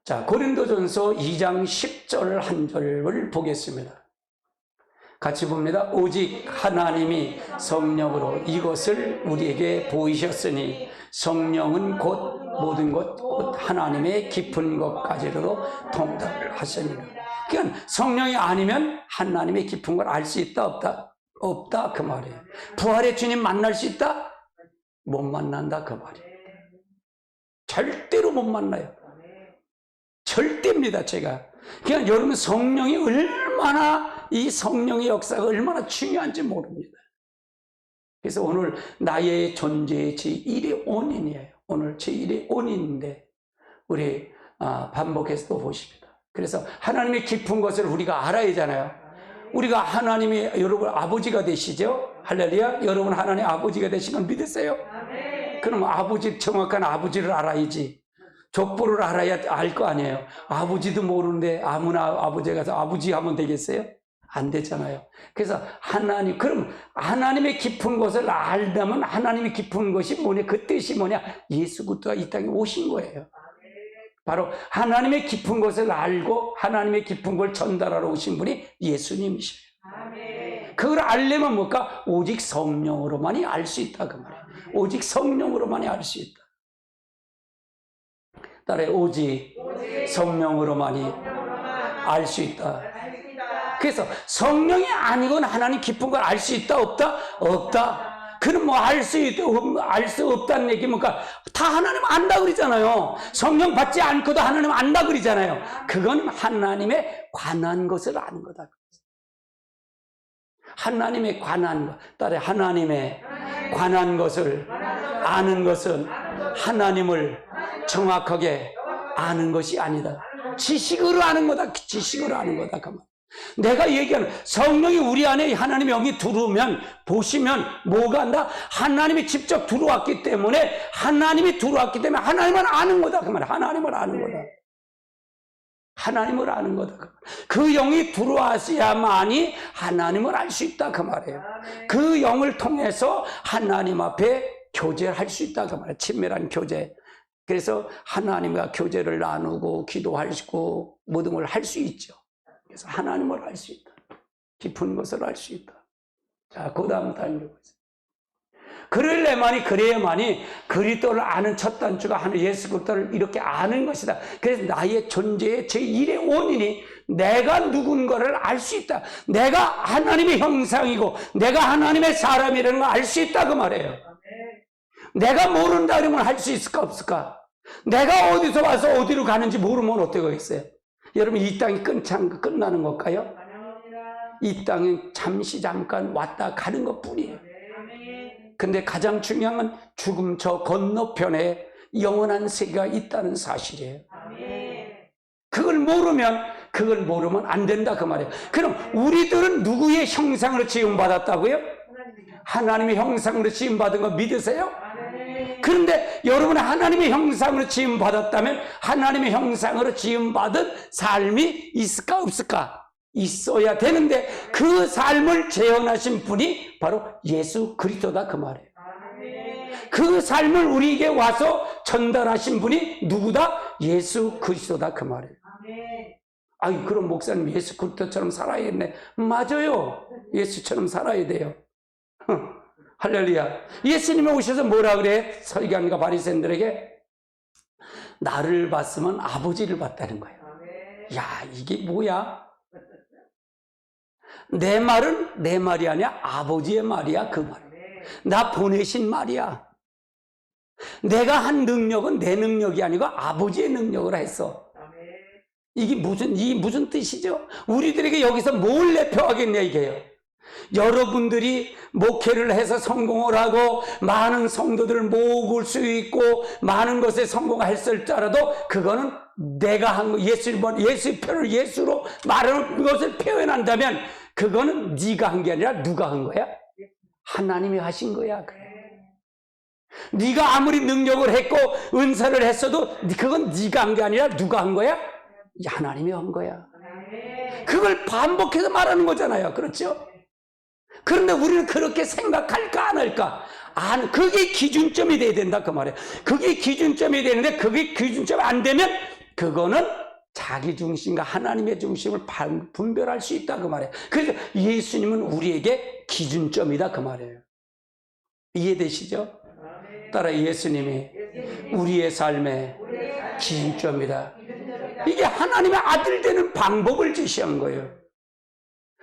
자, 고린도전서 2장 10절 한 절을 보겠습니다. 같이 봅니다. 오직 하나님이 성령으로 이것을 우리에게 보이셨으니 성령은 곧 모든 것, 곧 하나님의 깊은 것까지로 통달을 하시니라. 그러니까 성령이 아니면 하나님의 깊은 걸 알 수 있다, 없다? 없다, 그 말이에요. 부활의 주님 만날 수 있다? 못 만난다, 그 말이에요. 절대로 못 만나요. 절대입니다, 제가. 그냥 여러분 성령이 얼마나, 이 성령의 역사가 얼마나 중요한지 모릅니다. 그래서 오늘 나의 존재의 제1의 원인이에요. 오늘 제1의 원인인데, 우리 반복해서 또 보십니다. 그래서 하나님의 깊은 것을 우리가 알아야 하잖아요. 우리가 하나님의 여러분 아버지가 되시죠? 할렐루야. 여러분 하나님 아버지가 되신 건 믿으세요? 그럼 아버지, 정확한 아버지를 알아야지. 족보를 알아야 알 거 아니에요. 아버지도 모르는데 아무나 아버지에 가서 아버지 하면 되겠어요? 안 되잖아요. 그래서 하나님, 그럼 하나님의 깊은 것을 알다면 하나님의 깊은 것이 뭐냐? 그 뜻이 뭐냐? 예수 그리스도가 이 땅에 오신 거예요. 바로 하나님의 깊은 것을 알고 하나님의 깊은 걸 전달하러 오신 분이 예수님이셔요. 그걸 알려면 뭘까? 오직 성령으로만이 알 수 있다, 그 말이에요. 오직 성령으로만이 알 수 있다. 따라해, 오직 성령으로만이 알 수 있다. 그래서 성령이 아니건 하나님 깊은 걸 알 수 있다, 없다? 없다. 그럼 뭐 알 수 없다는 얘기 뭔가 다 하나님 안다 그러잖아요. 성령 받지 않고도 하나님 안다 그러잖아요. 그건 하나님에 관한 것을 아는 거다. 하나님에 관한 것, 따라 하나님에 관한 것을 아는 것은 하나님을 정확하게 아는 것이 아니다. 지식으로 아는 거다. 지식으로 아는 거다. 그만. 내가 얘기하는 성령이 우리 안에 하나님의 영이 들어오면 보시면 뭐가 한다? 하나님이 직접 들어왔기 때문에 하나님을 아는 거다. 그 말이야. 하나님을 아는 거다. 하나님을 아는 거다. 그 영이 들어와야만이 하나님을 알 수 있다. 그 말이에요. 그 영을 통해서 하나님 앞에 교제를 할 수 있다. 그 말이에요. 친밀한 교제. 그래서 하나님과 교제를 나누고 기도하시고 모든 걸 할 수 있죠. 그래서 하나님을 알 수 있다. 깊은 것을 알 수 있다. 자, 그 다음 단계가 있어요. 그래야만이 그리스도를 아는 첫 단추가 하는 예수 그리스도를 이렇게 아는 것이다. 그래서 나의 존재의 제1의 원인이 내가 누군가를 알 수 있다. 내가 하나님의 형상이고 내가 하나님의 사람이라는 걸 알 수 있다, 그 말이에요. 내가 모른다 그러면 할 수 있을까 없을까? 내가 어디서 와서 어디로 가는지 모르면 어떻게 하겠어요? 여러분 이 땅이 끝나는 걸까요? 이 땅은 잠깐 왔다 가는 것뿐이에요. 근데 가장 중요한 건 죽음 저 건너편에 영원한 세계가 있다는 사실이에요. 그걸 모르면 안 된다, 그 말이에요. 그럼 우리들은 누구의 형상으로 지음받았다고요? 하나님의 형상으로 지음받은 거 믿으세요? 그런데 여러분은 하나님의 형상으로 지음받았다면 하나님의 형상으로 지음받은 삶이 있을까 없을까? 있어야 되는데 그 삶을 재현하신 분이 바로 예수 그리스도다, 그 말이에요. 그 삶을 우리에게 와서 전달하신 분이 누구다? 예수 그리스도다, 그 말이에요. 아이, 그럼 목사님 예수 그리스도처럼 살아야겠네. 맞아요. 예수처럼 살아야 돼요. 할렐루야. 예수님이 오셔서 뭐라 그래? 서기관과 바리새인들에게 나를 봤으면 아버지를 봤다는 거예요. 야, 이게 뭐야? 내 말은 내 말이 아니야. 아버지의 말이야, 그 말. 나 보내신 말이야. 내가 한 능력은 내 능력이 아니고 아버지의 능력으로 했어. 이게 무슨 뜻이죠? 우리들에게 여기서 뭘 내표하겠냐 이게요. 여러분들이 목회를 해서 성공을 하고 많은 성도들을 모을 수 있고 많은 것에 성공했을지라도 그거는 내가 한 거, 예수의 표를 예수로 말하는 것을 표현한다면 그거는 네가 한 게 아니라 누가 한 거야? 하나님이 하신 거야. 그래. 네가 아무리 능력을 했고 은사를 했어도 그건 네가 한 게 아니라 누가 한 거야? 하나님이 한 거야. 그걸 반복해서 말하는 거잖아요. 그렇죠? 그런데 우리는 그렇게 생각할까 안 할까? 그게 기준점이 돼야 된다, 그 말이에요. 그게 기준점이 되는데 그게 기준점이 안 되면 그거는 자기 중심과 하나님의 중심을 분별할 수 있다 그 말이에요. 그래서 예수님은 우리에게 기준점이다 그 말이에요. 이해되시죠? 따라 예수님이 우리의 삶의 기준점이다. 이게 하나님의 아들 되는 방법을 제시한 거예요.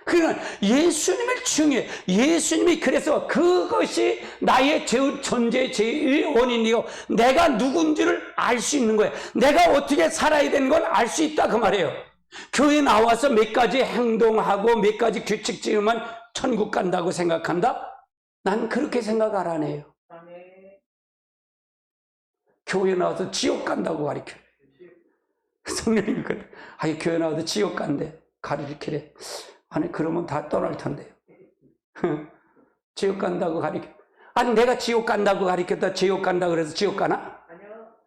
그러니까 예수님을 중요해. 예수님이 그래서 그것이 나의 존재의 제일 원인이고 내가 누군지를 알 수 있는 거예요. 내가 어떻게 살아야 되는 걸 알 수 있다 그 말이에요. 교회 나와서 몇 가지 행동하고 몇 가지 규칙 지으면 천국 간다고 생각한다? 난 그렇게 생각 안 해요. 교회 나와서 지옥 간다고 가르쳐요. 성령님이 그래. 아니 교회 나와서 지옥 간대. 가르치래. 아니 그러면 다 떠날 텐데요. 지옥 간다고 가르쳐. 아니 내가 지옥 간다고 가르쳤다 지옥 간다 그래서 지옥 가나?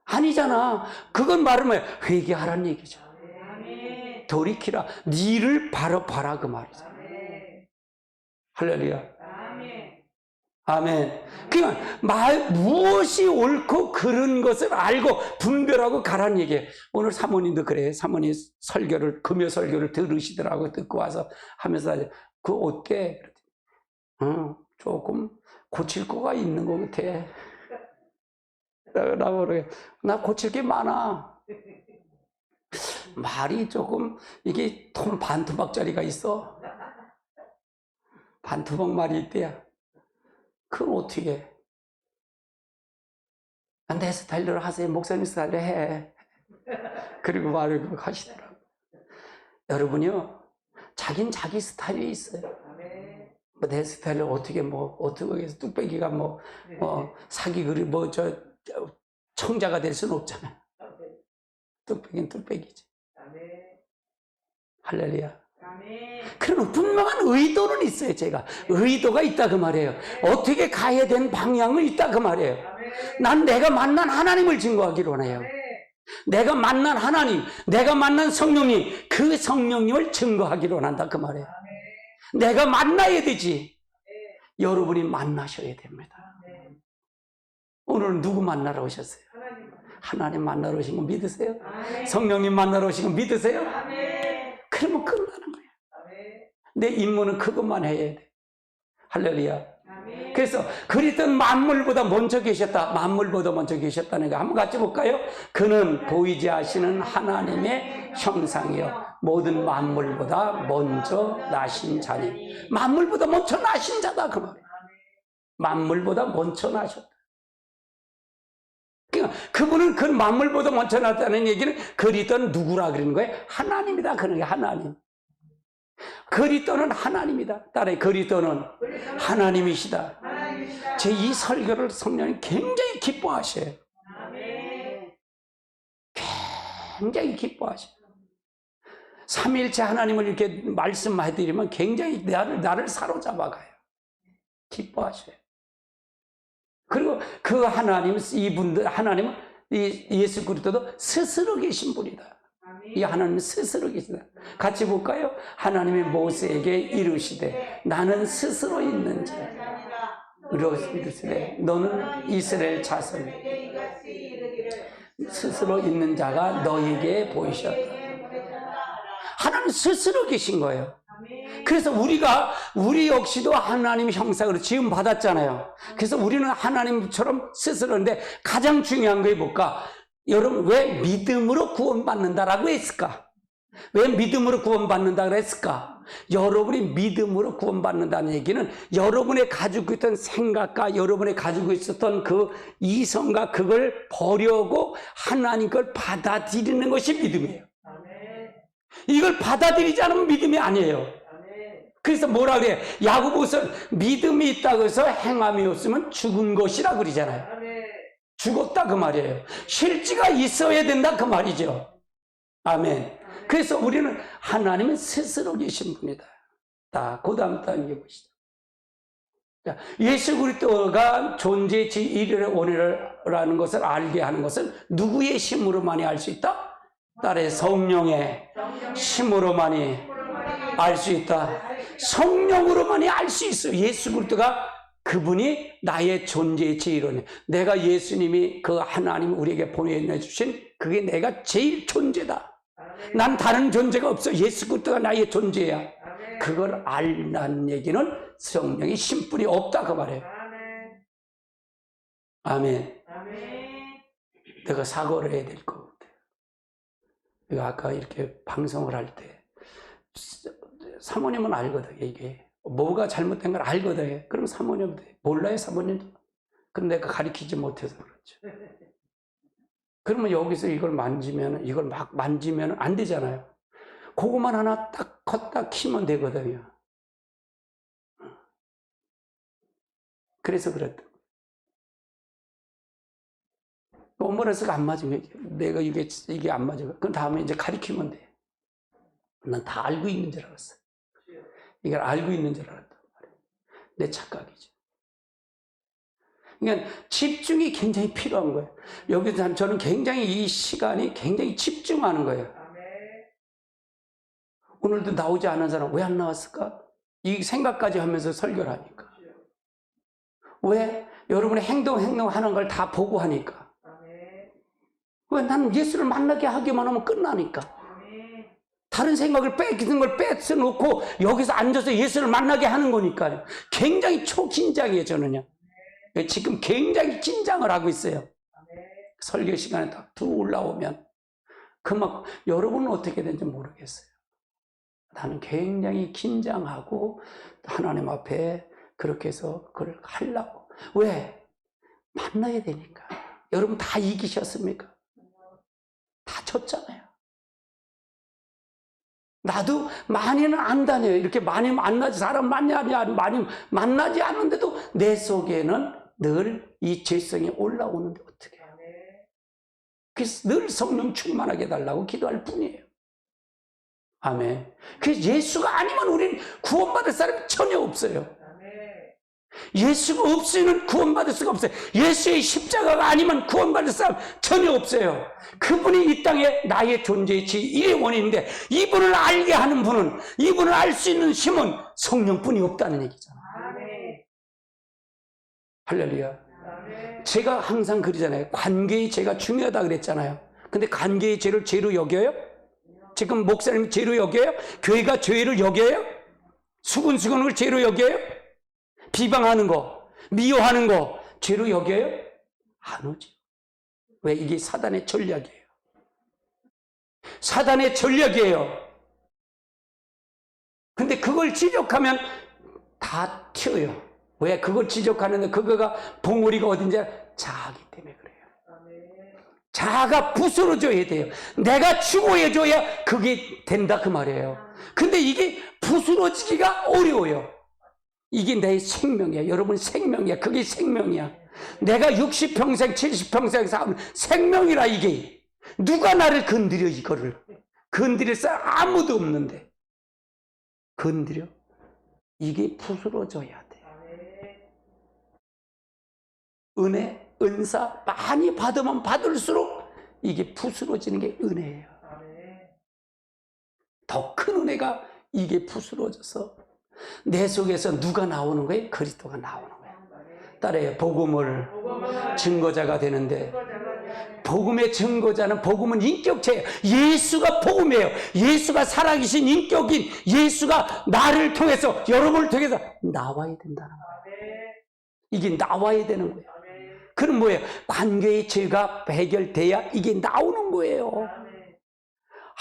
아니잖아. 그건 말하면 회개하라는 얘기죠. 돌이키라. 니를 바로 봐라 그 말이죠. 할렐루야. 아멘. 그러니까 무엇이 옳고 그른 것을 알고 분별하고 가라는 얘기예요. 오늘 사모님도 그래요. 사모님 설교를 금요 설교를 들으시더라고요. 듣고 와서 하면서 그 어때? 조금 고칠 거가 있는 것 같아. 나 고칠 게 많아. 말이 조금 이게 반토막짜리가 있어. 반토막 말이 있대야. 그건 어떻게 해? 내 스타일대로 하세요. 목사님 스타일대로 해. 그리고 말을 하시더라고요. 여러분요, 자긴 자기 스타일이 있어요. 내 스타일을 어떻게 해서 뚝배기가 사기 그리 청자가 될 수는 없잖아요. 뚝배기는 뚝배기지. 할렐루야. 그런 분명한 의도는 있어요. 제가 의도가 있다 그 말이에요. 어떻게 가야 되는 방향은 있다 그 말이에요. 난 내가 만난 하나님을 증거하기로 원해요. 내가 만난 하나님, 내가 만난 성령님, 그 성령님을 증거하기로 원한다 그 말이에요. 내가 만나야 되지. 여러분이 만나셔야 됩니다. 오늘 누구 만나러 오셨어요? 하나님 만나러 오신 거 믿으세요? 성령님 만나러 오신 거 믿으세요? 그러면 끝나는 거예요. 내 임무는 그것만 해야 돼. 할렐루야. 그래서 그리스도는 만물보다 먼저 계셨다. 만물보다 먼저 계셨다는 거 한번 같이 볼까요? 그는 보이지 않으시는 하나님의 형상이요 모든 만물보다 먼저 나신 자니. 만물보다 먼저 나신 자다 그 말이에요. 만물보다 먼저 나셨다. 그러니까 그분은 그 만물보다 먼저 나왔다는 얘기는 그리스도는 누구라 그러는 거예요? 하나님이다 그러는 거예요. 하나님. 그리스도는 하나님이다. 따라해. 그리스도는 하나님이시다. 제 이 설교를 성령님 굉장히 기뻐하셔요. 굉장히 기뻐하셔요. 삼위일체 하나님을 이렇게 말씀해드리면 굉장히 나를 사로잡아가요. 기뻐하셔요. 그리고 그 하나님은 하나님은 예수 그리스도도 스스로 계신 분이다. 이 하나님은 스스로 계시다. 같이 볼까요? 하나님이 모세에게 이르시되 나는 스스로 있는 자 이르시되 너는 이스라엘 자손 스스로 있는 자가 너에게 보이셨다. 하나님 스스로 계신 거예요. 그래서 우리 역시도 하나님 형상으로 지음 받았잖아요. 그래서 우리는 하나님처럼 스스로인데 가장 중요한 게 뭘까? 여러분 왜 믿음으로 구원받는다라고 했을까? 왜 믿음으로 구원받는다고 했을까? 여러분이 믿음으로 구원받는다는 얘기는 여러분이 가지고 있던 생각과 여러분이 가지고 있었던 그 이성과 그걸 버려고 하나님 걸 받아들이는 것이 믿음이에요. 이걸 받아들이지 않으면 믿음이 아니에요. 그래서 뭐라 그래요? 야고보서는 믿음이 있다고 해서 행함이 없으면 죽은 것이라 그러잖아요. 죽었다 그 말이에요. 실지가 있어야 된다 그 말이죠. 아멘. 그래서 우리는 하나님은 스스로 계신 분이다. 그 다음 단계 보시죠. 예수 그리스도가 존재의 제1의 원인이라는 것을 알게 하는 것은 누구의 힘으로만이 알 수 있다? 딸의 성령의 힘으로만이 알 수 있다. 성령으로만이 알 수 있어요. 예수 그리스도가 그분이 나의 존재의 제1원이에요. 내가 예수님이 그 하나님 우리에게 보내주신 그게 내가 제일 존재다. 난 다른 존재가 없어. 예수 그리스도가 나의 존재야. 그걸 알라는 얘기는 성령의 심뿐이 없다 그 말이에요. 아멘. 내가 사과를 해야 될 것 같아요. 내가 아까 이렇게 방송을 할 때 사모님은 알거든. 이게 뭐가 잘못된 걸 알거든. 그럼 사모님도 몰라요. 사모님도. 그럼 내가 가르치지 못해서 그렇죠. 그러면 여기서 이걸 만지면, 이걸 막 만지면 안 되잖아요. 그거만 하나 딱 컸다 키면 되거든요. 그래서 그랬다. 엄마라서 안 맞으면 내가 이게 안 맞아. 그럼 다음에 이제 가르치면 돼. 난 다 알고 있는 줄 알았어. 이걸 알고 있는 줄 알았단 말이야. 내 착각이죠. 그러니까 집중이 굉장히 필요한 거예요. 여기서 저는 굉장히 이 시간이 굉장히 집중하는 거예요. 오늘도 나오지 않은 사람 왜 안 나왔을까? 이 생각까지 하면서 설교를 하니까. 왜? 여러분의 행동하는 걸 다 보고 하니까. 왜? 나는 예수를 만나게 하기만 하면 끝나니까. 다른 생각을 뺏기는 걸 뺏어놓고 여기서 앉아서 예수를 만나게 하는 거니까요. 굉장히 초긴장이에요, 저는요. 지금 굉장히 긴장을 하고 있어요. 설교 시간에 딱 올라오면. 그만큼 여러분은 어떻게 되는지 모르겠어요. 나는 굉장히 긴장하고 하나님 앞에 그렇게 해서 그걸 하려고. 왜? 만나야 되니까. 여러분 다 이기셨습니까? 다 졌잖아요. 나도 많이는 안 다녀요. 이렇게 많이 만나지, 사람 많이 만나지 않는데도 내 속에는 늘 이 죄성이 올라오는데 어떻게 해요? 그래서 늘 성령 충만하게 해달라고 기도할 뿐이에요. 아멘. 그래서 예수가 아니면 우리는 구원받을 사람이 전혀 없어요. 예수가 없으면 구원받을 수가 없어요. 예수의 십자가가 아니면 구원받을 사람 전혀 없어요. 그분이 이 땅에 나의 존재의 제1의 원인인데 이분을 알게 하는 분은, 이분을 알 수 있는 힘은 성령뿐이 없다는 얘기잖아요. 할렐루야. 제가 항상 그러잖아요. 관계의 죄가 중요하다 그랬잖아요. 근데 관계의 죄를 죄로 여겨요? 지금 목사님 죄로 여겨요? 교회가 죄를 여겨요? 수근수근을 죄로 여겨요? 비방하는 거, 미워하는 거 죄로 여겨요? 안 오죠. 왜? 이게 사단의 전략이에요. 사단의 전략이에요. 근데 그걸 지적하면 다 튀어요. 왜? 그걸 지적하는데 그거가 봉우리가 어딘지 자아기 때문에 그래요. 자아가 부스러져야 돼요. 내가 추구해줘야 그게 된다 그 말이에요. 근데 이게 부스러지기가 어려워요. 이게 내 생명이야. 여러분 생명이야. 그게 생명이야. 내가 60평생 70평생 사는 생명이라. 이게 누가 나를 건드려. 이거를 건드릴 사람 아무도 없는데 건드려. 이게 부스러져야 돼. 은혜, 은사 많이 받으면 받을수록 이게 부스러지는 게 은혜예요. 더 큰 은혜가 이게 부스러져서 내 속에서 누가 나오는 거예요? 그리스도가 나오는 거예요. 따라요. 복음을 증거자가 되는데, 복음의 증거자는, 복음은 인격체예요. 예수가 복음이에요. 예수가 살아계신 인격인 예수가 나를 통해서, 여러분을 통해서 나와야 된다는 거예요. 이게 나와야 되는 거예요. 그럼 뭐예요? 관계의 죄가 해결돼야 이게 나오는 거예요.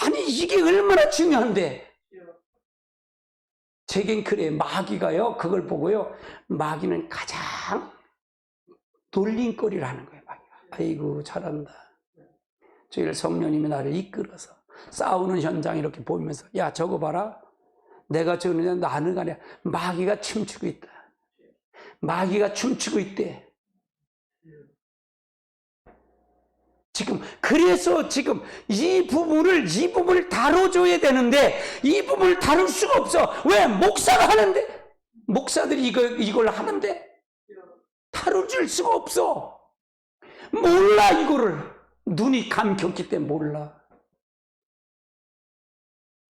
아니 이게 얼마나 중요한데. 제겐 그래. 마귀가요 그걸 보고요, 마귀는 가장 놀림거리를 하는 거예요. 마귀가. 아이고 잘한다. 저희를 성령님이 나를 이끌어서 싸우는 현장 이렇게 보면서, 야 저거 봐라, 내가 저러냐, 나는 가냐. 마귀가 춤추고 있다. 마귀가 춤추고 있대. 지금 그래서 지금 이 부분을 다뤄줘야 되는데 이 부분을 다룰 수가 없어. 왜? 목사가 하는데, 목사들이 이걸 하는데 다뤄줄 수가 없어. 몰라. 이거를 눈이 감겼기 때문에 몰라.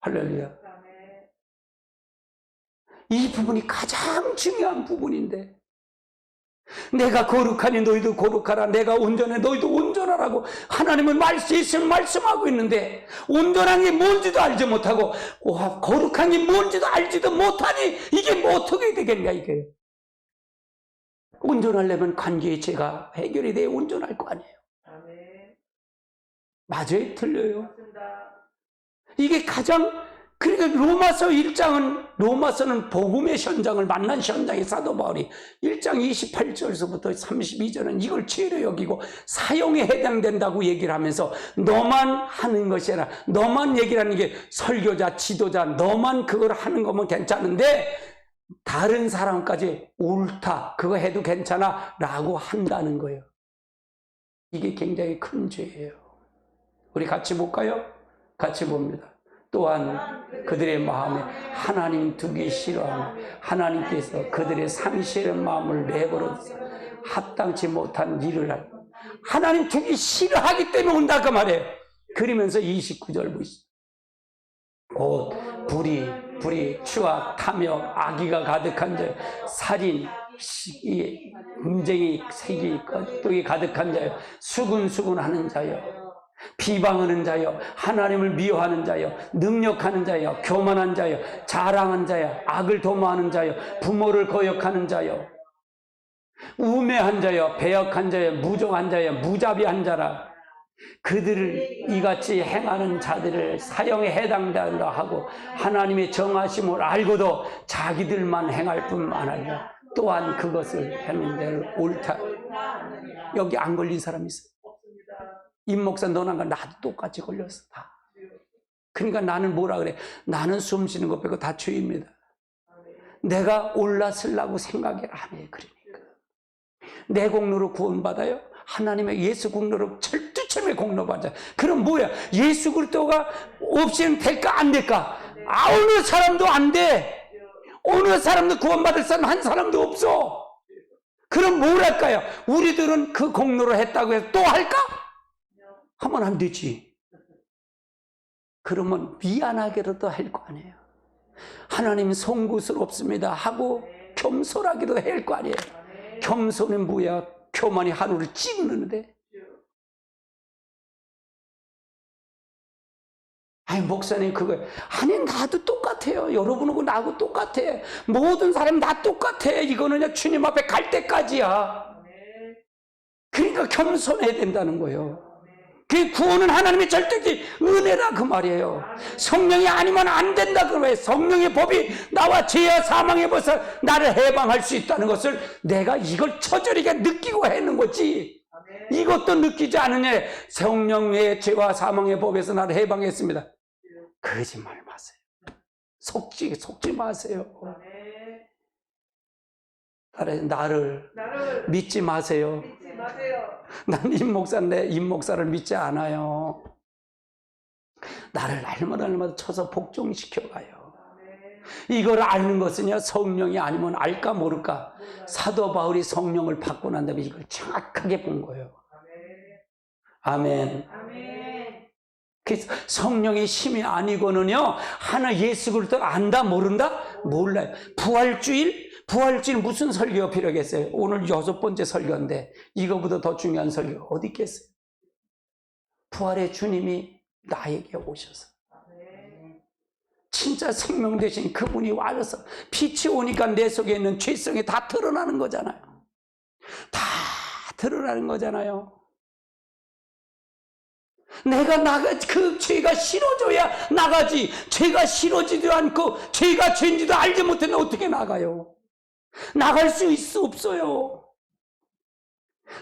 할렐루야. 이 부분이 가장 중요한 부분인데 내가 거룩하니 너희도 거룩하라. 내가 온전해 너희도 온전하라고 하나님은 예수는 말씀하고 있는데 온전한 게 뭔지도 알지 못하고 거룩한 게 뭔지도 알지도 못하니 이게 뭐 어떻게 되겠냐 이게. 온전하려면 관계의 죄가 해결이 돼야 온전할 거 아니에요. 맞아요? 틀려요? 이게 가장 그러니까 로마서 1장은 로마서는 복음의 현장을 만난 현장의 사도 바울이 1장 28절에서부터 32절은 이걸 죄로 여기고 사형에 해당된다고 얘기를 하면서 너만 하는 것이 아니라 너만 얘기를 하는 게 설교자, 지도자 너만 그걸 하는 거면 괜찮은데 다른 사람까지 옳다 그거 해도 괜찮아 라고 한다는 거예요. 이게 굉장히 큰 죄예요. 우리 같이 볼까요? 같이 봅니다. 또한 그들의 마음에 하나님 두기 싫어하며 하나님께서 그들의 상실한 마음을 내버려둬서 합당치 못한 일을 하고 하나님 두기 싫어하기 때문에 온다 그 말이에요. 그러면서 29절 보시죠. 곧 불의, 추악, 탐욕, 악의가 가득한 자, 살인, 시기, 분쟁이, 세기, 깍두기 가득한 자요, 수군수군하는 자요, 비방하는 자요, 하나님을 미워하는 자요, 능력하는 자요, 교만한 자요, 자랑한 자요, 악을 도모하는 자요, 부모를 거역하는 자요, 우매한 자요, 배역한 자요, 무정한 자요, 무자비한 자라. 그들을 이같이 행하는 자들을 사형에 해당된다 하고 하나님의 정하심을 알고도 자기들만 행할 뿐만 아니라 또한 그것을 행는 대로 옳다. 여기 안 걸린 사람이 있어요. 임 목사 너나 나도 똑같이 걸렸어 다. 그러니까 나는 뭐라 그래? 나는 숨 쉬는 것 빼고 다 죄입니다. 내가 올라서려고 생각을 안 해. 그러니까 내 공로로 구원받아요? 하나님의 예수 공로로 철두철미 공로받아. 그럼 뭐야? 예수 그리스도가 없이는 될까 안 될까? 어느 사람도 안 돼. 어느 사람도 구원받을 사람 한 사람도 없어. 그럼 뭘 할까요? 우리들은 그 공로를 했다고 해서 또 할까? 하면 안 되지. 그러면 미안하게라도 할 거 아니에요. 하나님 송구스럽습니다 하고 겸손하기도 할 거 아니에요. 겸손은 뭐야? 교만이 하늘을 찌르는데. 아니 목사님 그거 아니 나도 똑같아요. 여러분하고 나하고 똑같아. 모든 사람 다 똑같아. 이거는 주님 앞에 갈 때까지야. 그러니까 겸손해야 된다는 거예요. 그 구원은 하나님의 절대적 은혜라 그 말이에요. 성령이 아니면 안 된다 그 말이에요. 성령의 법이 나와 죄와 사망의 법에서 나를 해방할 수 있다는 것을 내가 이걸 처절하게 느끼고 하는 거지. 이것도 느끼지 않으냐. 성령의 죄와 사망의 법에서 나를 해방했습니다. 거짓말 마세요. 속지 마세요. 나를 믿지 마세요. 난 임 목사를 믿지 않아요. 나를 날마다 쳐서 복종시켜가요. 이걸 아는 것은요, 성령이 아니면 알까 모를까. 사도 바울이 성령을 받고 난 다음에 이걸 정확하게 본 거예요. 아멘. 그래서 성령의 힘이 아니고는요, 하나 예수 그리스도를 안다 모른다? 몰라요. 부활주일 무슨 설교가 필요하겠어요? 오늘 6번째 설교인데 이거보다 더 중요한 설교가 어디 있겠어요? 부활의 주님이 나에게 오셔서 진짜 생명 되신 그분이 와서 빛이 오니까 내 속에 있는 죄성이 다 드러나는 거잖아요. 다 드러나는 거잖아요. 내가 그 죄가 싫어져야 나가지. 죄가 싫어지도 않고 죄가 죄인지도 알지 못했는데 어떻게 나가요? 나갈 수 있어 없어요.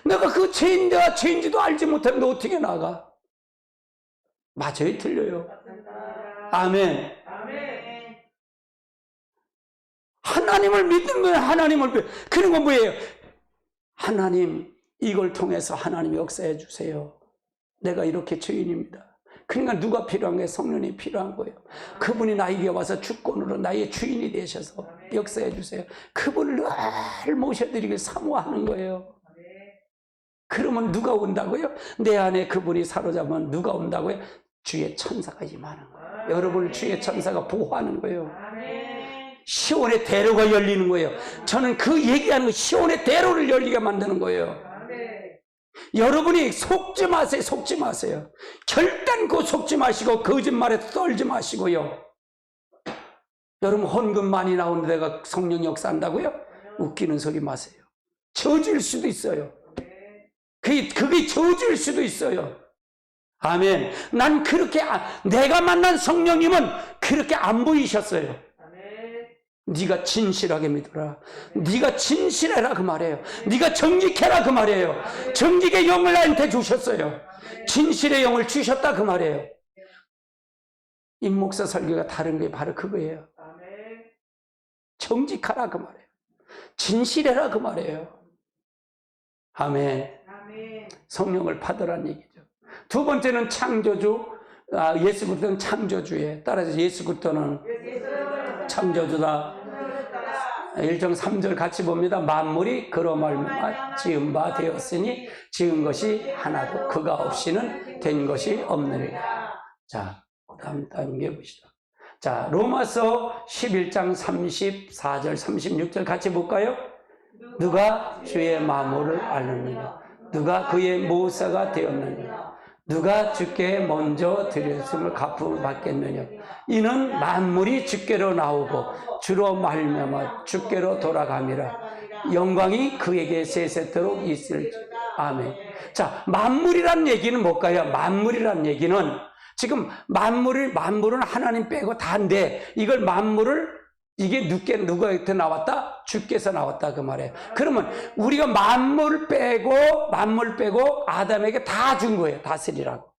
내가 그 죄인지도 알지 못했는데 어떻게 나가? 맞아요? 틀려요? 아멘. 하나님을 믿는 거예요. 그런 건 뭐예요? 하나님 이걸 통해서 하나님 역사해 주세요. 내가 이렇게 죄인입니다. 그러니까 누가 필요한 거예요? 성령이 필요한 거예요. 그분이 나에게 와서 주권으로 나의 주인이 되셔서 역사해 주세요. 그분을 늘 모셔드리길 사모하는 거예요. 그러면 누가 온다고요? 내 안에 그분이 사로잡으면 누가 온다고요? 주의 천사가 임하는 거예요. 여러분을 주의 천사가 보호하는 거예요. 시온의 대로가 열리는 거예요. 저는 그 얘기하는 거 시온의 대로를 열리게 만드는 거예요. 여러분이 속지 마세요. 속지 마세요. 결단코 속지 마시고 거짓말에 떨지 마시고요. 여러분 헌금 많이 나오는 데가 성령 역사한다고요? 웃기는 소리 마세요. 저주일 수도 있어요. 그게 저주일 수도 있어요. 아멘. 난 그렇게 내가 만난 성령님은 그렇게 안 보이셨어요. 네가 진실하게 믿어라. 네가 진실해라 그 말이에요. 네가 정직해라 그 말이에요. 정직의 영을 나한테 주셨어요. 진실의 영을 주셨다 그 말이에요. 임목사 설교가 다른 게 바로 그거예요. 정직하라 그 말이에요. 진실해라 그 말이에요. 아멘. 성령을 받으라는 얘기죠. 두 번째는 창조주. 예수 그리스도는 창조주예요. 따라서 예수 그리스도는 창조주다. 1장 3절 같이 봅니다. 만물이 그로 말미암아 지은 바 되었으니 지은 것이 하나도 그가 없이는 된 것이 없느니라. 자, 다음 단계 보시죠. 자, 로마서 11장 34절 36절 같이 볼까요? 누가 주의 마음을 알느냐? 누가 그의 모사가 되었느냐? 누가 주께 먼저 드렸음을 갚음을 받겠느냐? 이는 만물이 주께로 나오고 주로 말미암아 주께로 돌아감이라. 영광이 그에게 세세토록 있을지. 아멘. 자, 만물이란 얘기는 뭘까요? 만물이란 얘기는 지금 만물은 하나님 빼고 다인데 이걸 만물을 이게 누구한테 나왔다? 주께서 나왔다 그 말이에요. 그러면 우리가 만물 빼고 아담에게 다 준 거예요. 다스리라고.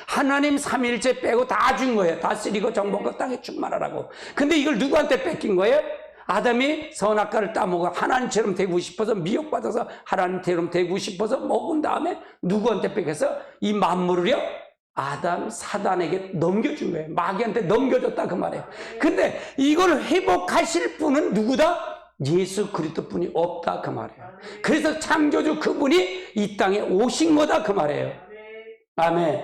하나님 삼일째 빼고 다 준 거예요. 다스리고 정복과 땅에 충만하라고. 근데 이걸 누구한테 뺏긴 거예요? 아담이 선악과를 따먹어 하나님처럼 되고 싶어서 미혹받아서 하나님처럼 되고 싶어서 먹은 다음에 누구한테 뺏겨서 이 만물을요? 아담 사단에게 넘겨준 거예요. 마귀한테 넘겨줬다 그 말이에요. 근데 이걸 회복하실 분은 누구다? 예수 그리스도 뿐이 없다 그 말이에요. 그래서 창조주 그분이 이 땅에 오신 거다 그 말이에요. 아멘.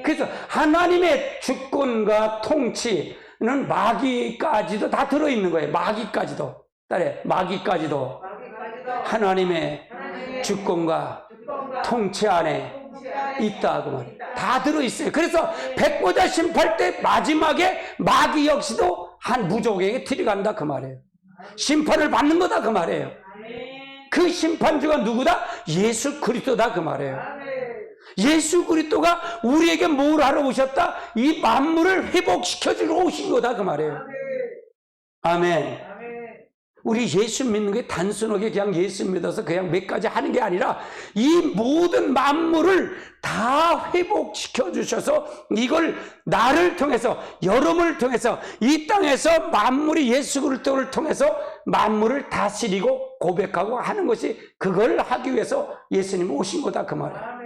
그래서 하나님의 주권과 통치는 마귀까지도 다 들어있는 거예요. 마귀까지도. 따라해. 마귀까지도 하나님의 주권과 통치 안에 있다 그 말이에요. 다 들어있어요. 그래서 백보자 심판 때 마지막에 마귀 역시도 한 무족에게 들어간다 그 말이에요. 심판을 받는 거다 그 말이에요. 그 심판주가 누구다? 예수 그리스도다 그 말이에요. 예수 그리스도가 우리에게 뭘 하러 오셨다? 이 만물을 회복시켜주러 오신 거다 그 말이에요. 아멘. 우리 예수 믿는 게 단순하게 그냥 예수 믿어서 그냥 몇 가지 하는 게 아니라 이 모든 만물을 다 회복시켜 주셔서 이걸 나를 통해서 여러분을 통해서 이 땅에서 만물이 예수 그리스도를 통해서 만물을 다스리고 고백하고 하는 것이 그걸 하기 위해서 예수님 오신 거다 그 말이에요.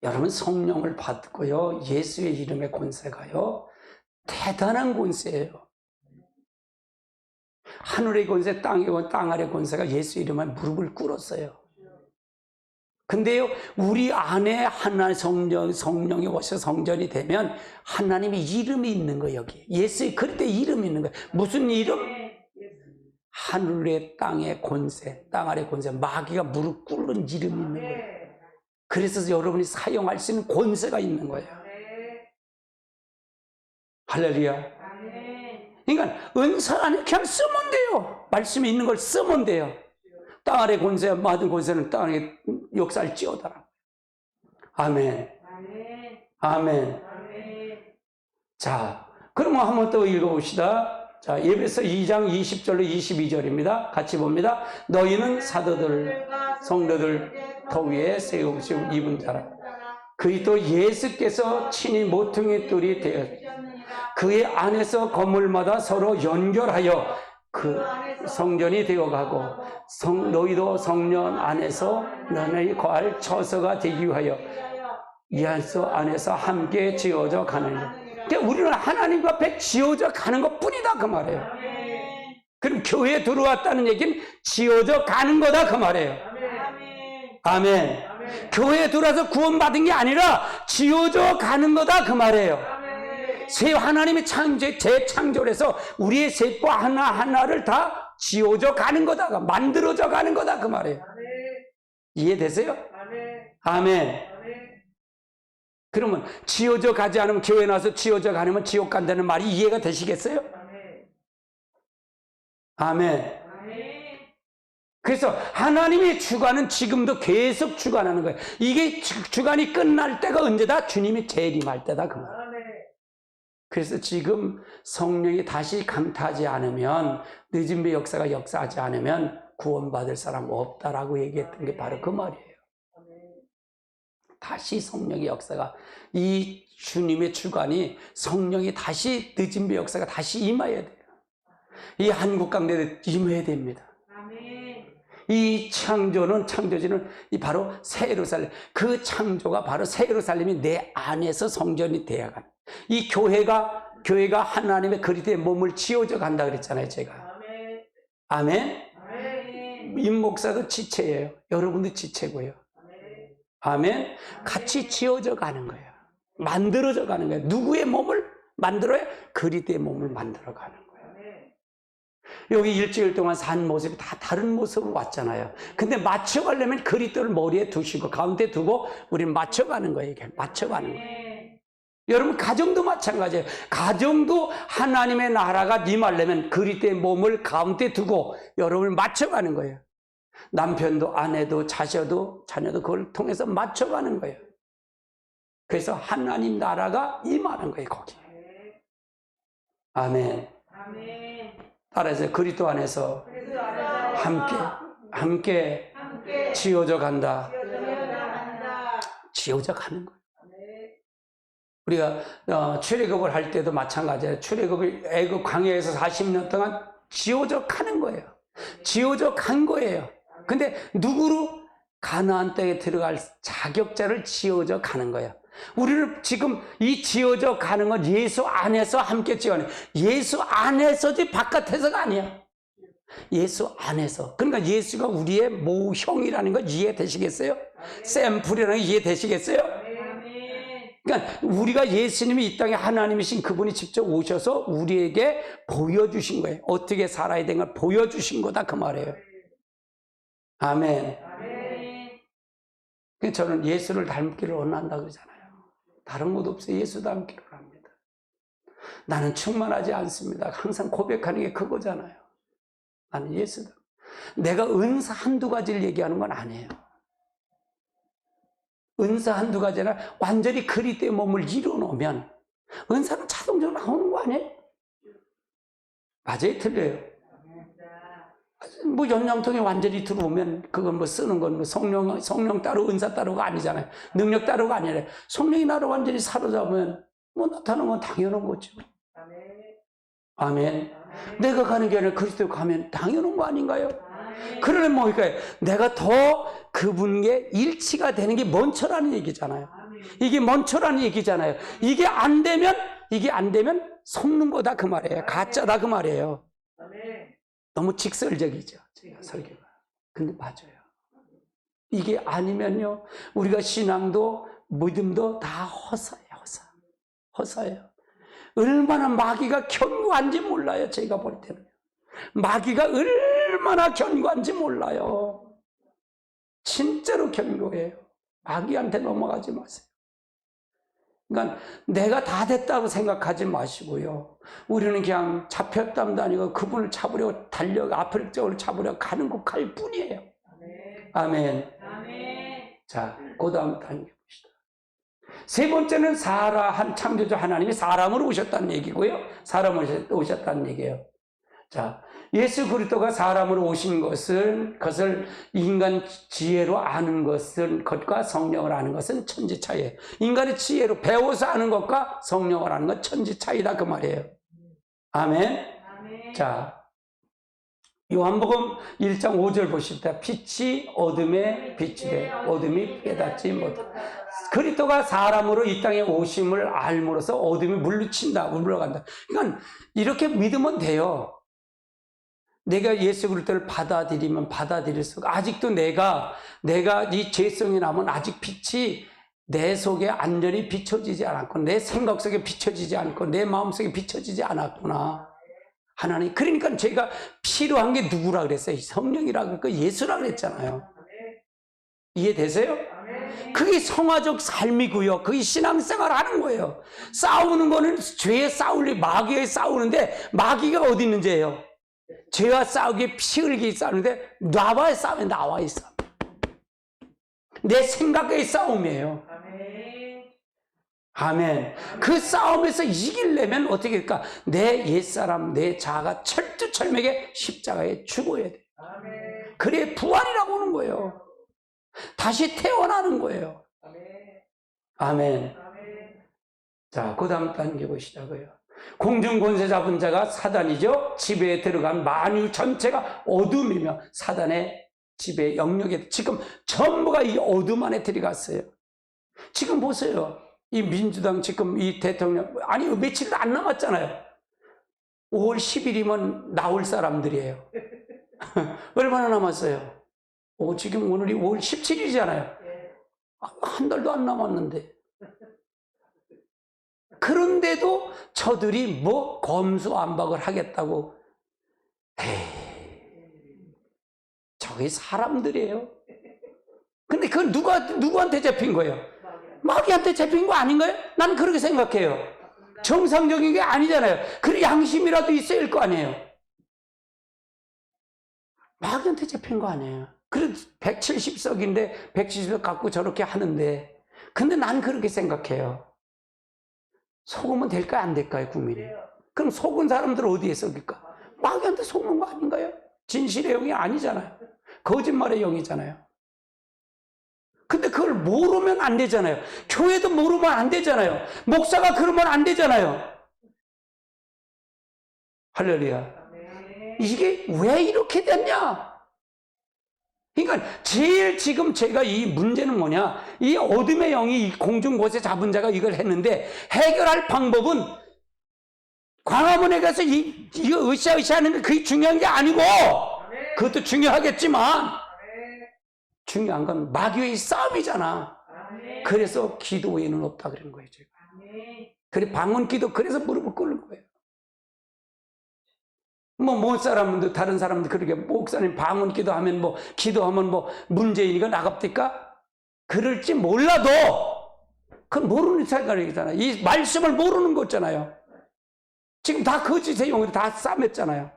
여러분 성령을 받고요 예수의 이름의 권세가요 대단한 권세예요. 하늘의 권세, 땅 아래 권세가 예수 이름에 무릎을 꿇었어요. 근데요, 우리 안에 하나님 성령이 오셔서 성전이 되면 하나님의 이름이 있는 거예요, 여기. 예수의 그때 이름이 있는 거예요. 무슨 이름? 하늘의 땅의 권세, 땅 아래 권세, 마귀가 무릎 꿇는 이름이 있는 거예요. 그래서 여러분이 사용할 수 있는 권세가 있는 거예요. 할렐루야. 그러니까 은사 안에 그냥 쓰면 돼요. 말씀에 있는 걸 쓰면 돼요. 땅 아래 권세, 받은 권세는 땅에 역사를 찌어다라. 아멘. 아멘. 자, 그러면 한번 또 읽어봅시다. 자, 에베소 2장 20절로 22절입니다. 같이 봅니다. 너희는 사도들, 성도들 터 위에 세우심 입은 자라. 그리스도 예수께서 친히 모퉁이 돌이 되어 그의 안에서 건물마다 서로 연결하여 그 성전이 되어가고 너희도 성전 안에서 너희 거할 처소가 되기 위하여 이 안에서 함께 지어져 가느니라. 그러니까 우리는 하나님 앞에 지어져 가는 것 뿐이다 그 말이에요. 그럼 교회에 들어왔다는 얘기는 지어져 가는 거다 그 말이에요. 아멘. 교회에 들어와서 구원받은 게 아니라 지어져 가는 거다 그 말이에요. 새 하나님의 재창조를 해서 우리의 세포 하나하나를 다 지워져 가는 거다. 만들어져 가는 거다. 그 말이에요. 이해되세요? 아멘. 그러면 지워져 가지 않으면, 교회 나와서 지워져 가면 지옥 간다는 말이 이해가 되시겠어요? 아멘. 그래서 하나님의 주관은 지금도 계속 주관하는 거예요. 이게 주관이 끝날 때가 언제다? 주님이 재림할 때다. 그 말. 그래서 지금 성령이 다시 강타하지 않으면, 늦은 배 역사가 역사하지 않으면 구원받을 사람 없다라고 얘기했던 게 바로 그 말이에요. 다시 성령의 역사가, 이 주님의 주관이, 성령이 다시, 늦은 배 역사가 다시 임해야 돼요. 이 한국 강대에 임해야 됩니다. 이 창조주는 바로 새 예루살렘, 그 창조가 바로 새 예루살렘이 내 안에서 성전이 되어가는, 이 교회가 하나님의 그리스도의 몸을 지어져 간다 그랬잖아요, 제가. 아멘. 임 목사도 지체예요. 여러분도 지체고요. 아멘. 같이 지어져 가는 거예요. 만들어져 가는 거예요. 누구의 몸을 만들어요? 그리스도의 몸을 만들어 가는 거예요. 여기 일주일 동안 산 모습이 다 다른 모습으로 왔잖아요. 근데 맞춰가려면 그리스도를 머리에 두시고 가운데 두고 우리는 맞춰가는 거예요. 이게 맞춰가는 거예요. 여러분, 가정도 마찬가지예요. 가정도 하나님의 나라가 임하려면 그리스도의 몸을 가운데 두고 여러분을 맞춰가는 거예요. 남편도 아내도 자녀도 그걸 통해서 맞춰가는 거예요. 그래서 하나님 나라가 임하는 거예요, 거기. 아멘. 따라서 그리스도 안에서 함께 지어져 간다. 지어져 가는 거예요. 우리가 출애굽을 할 때도 마찬가지예요. 출애굽을 애굽 광야에서 40년 동안 지어져 가는 거예요. 지어져 간 거예요. 근데 누구로? 가나안 땅에 들어갈 자격자를 지어져 가는 거예요. 우리를 지금 이 지어져 가는 건 예수 안에서 함께 지어가는, 예수 안에서지 바깥에서가 아니야. 예수 안에서. 그러니까 예수가 우리의 모형이라는 거 이해되시겠어요? 샘플이라는 거 이해되시겠어요? 그러니까 우리가, 예수님이 이 땅에 하나님이신 그분이 직접 오셔서 우리에게 보여주신 거예요. 어떻게 살아야 되는 걸 보여주신 거다, 그 말이에요. 아멘. 저는 예수를 닮기를 원한다 그러잖아요. 다른 것도 없어요. 예수 닮기를 합니다. 나는 충만하지 않습니다. 항상 고백하는 게 그거잖아요. 나는 예수 닮. 내가 은사 한두 가지를 얘기하는 건 아니에요. 은사 한두 가지나 완전히 그리스도의 몸을 이루어놓으면 은사는 자동적으로 나오는 거 아니에요? 맞아요? 틀려요? 뭐 연장통에 완전히 들어오면 그건 뭐 쓰는 건 뭐 성령 따로 은사 따로가 아니잖아요. 능력 따로가 아니라 성령이 나를 완전히 사로잡으면 뭐 나타나는 건 당연한 거죠. 아멘. 내가 가는 게 아니라 그리스도 가면 당연한 거 아닌가요? 그러면 뭡니까? 내가 더 그분께 일치가 되는 게 먼저라는 얘기잖아요. 이게 먼저라는 얘기잖아요. 이게 안 되면 속는 거다 그 말이에요. 가짜다 그 말이에요. 너무 직설적이죠, 제가 설교가. 근데 맞아요. 이게 아니면요, 우리가 신앙도 믿음도 다 허사예요. 얼마나 마귀가 견고한지 몰라요. 제가 볼 때는 마귀가 얼마나 견고한지 몰라요. 진짜로 견고해요. 마귀한테 넘어가지 마세요. 그러니까 내가 다 됐다고 생각하지 마시고요. 우리는 그냥 잡혔담도 아니고 그분을 잡으려고 앞을 잡으려고 가는 곳 갈 뿐이에요. 아멘. 자, 그 다음 단계 봅시다. 세 번째는 한 창조주 하나님이 사람으로 오셨다는 얘기고요. 사람으로 오셨다는 얘기예요. 자, 예수 그리스도가 사람으로 오신 그것을 인간 지혜로 아는 것과 성령을 아는 것은 천지 차이예요. 인간의 지혜로 배워서 아는 것과 성령을 아는 것 천지 차이다 그 말이에요. 아멘. 자, 요한복음 1장 5절 보십시다. 빛이 어둠에 빛이 돼 어둠이 깨닫지 못해. 그리스도가 사람으로 이 땅에 오심을 알므로써 어둠이 물러간다. 그러니까 이렇게 믿으면 돼요. 내가 예수 그리스도를 받아들이면 받아들일수록 아직도 내가 이 죄성이 남은 아직 빛이 내 속에 안전히 비춰지지 않았고, 내 생각 속에 비춰지지 않고, 내 마음 속에 비춰지지 않았구나. 하나님, 그러니까 제가 필요한 게 누구라 그랬어요? 성령이라 그 예수라 그랬잖아요. 이해되세요? 그게 성화적 삶이고요. 그게 신앙생활 하는 거예요. 싸우는 거는 죄에 싸울리 마귀에 싸우는데, 마귀가 어디 있는지예요? 죄와 싸우기, 피 흘리기 싸우는데 나와의 싸움이 나와의 싸움. 내 생각의 싸움이에요. 아멘. 그 싸움에서 이기려면 어떻게 할까? 내 옛사람, 내 자아가 철두철미하게 십자가에 죽어야 돼. 그래 부활이라고 하는 거예요. 다시 태어나는 거예요. 아멘. 자, 그 다음 단계 보시자고요. 공중권세 잡은 자가 사단이죠. 지배에 들어간 만유 전체가 어둠이며 사단의 지배 영역에 지금 전부가 이 어둠 안에 들어갔어요. 지금 보세요. 이 민주당 지금 이 대통령 아니 며칠도 안 남았잖아요. 5월 10일이면 나올 사람들이에요. 얼마나 남았어요? 지금 오늘이 5월 17일이잖아요. 한 달도 안 남았는데. 그런데도 저들이 뭐 검수안박을 하겠다고. 저게 사람들이에요. 근데 그건 누구한테 잡힌 거예요? 마귀한테 잡힌 거 아닌가요? 난 그렇게 생각해요. 정상적인 게 아니잖아요. 그래 양심이라도 있어야 할 거 아니에요. 마귀한테 잡힌 거 아니에요. 그래 170석인데 170석 갖고 저렇게 하는데, 근데 난 그렇게 생각해요. 속으면 될까요? 안 될까요? 국민이. 그럼 속은 사람들 어디에 속일까? 마귀한테 속는 거 아닌가요? 진실의 영이 아니잖아요. 거짓말의 영이잖아요. 근데 그걸 모르면 안 되잖아요. 교회도 모르면 안 되잖아요. 목사가 그러면 안 되잖아요. 할렐루야. 이게 왜 이렇게 됐냐? 그러니까 제일 지금 제가 이 문제는 뭐냐? 이 어둠의 영이 이 공중곳에 잡은 자가 이걸 했는데, 해결할 방법은 광화문에 가서 이거 으쌰으쌰하는 게 그게 중요한 게 아니고, 그것도 중요하겠지만 중요한 건 마귀의 싸움이잖아. 그래서 기도 외에는 없다 그런 거예요, 제가. 그래 방언 기도, 그래서 무릎을 꿇는 거예요. 못 사람도 다른 사람들 그렇게 목사님 방언 기도하면 기도하면 문재인이가 나갑니까? 그럴지 몰라도 그건 모르는 생각이잖아요. 이 말씀을 모르는 거잖아요. 지금 다 거짓의 영으로 다 싸맸잖아요.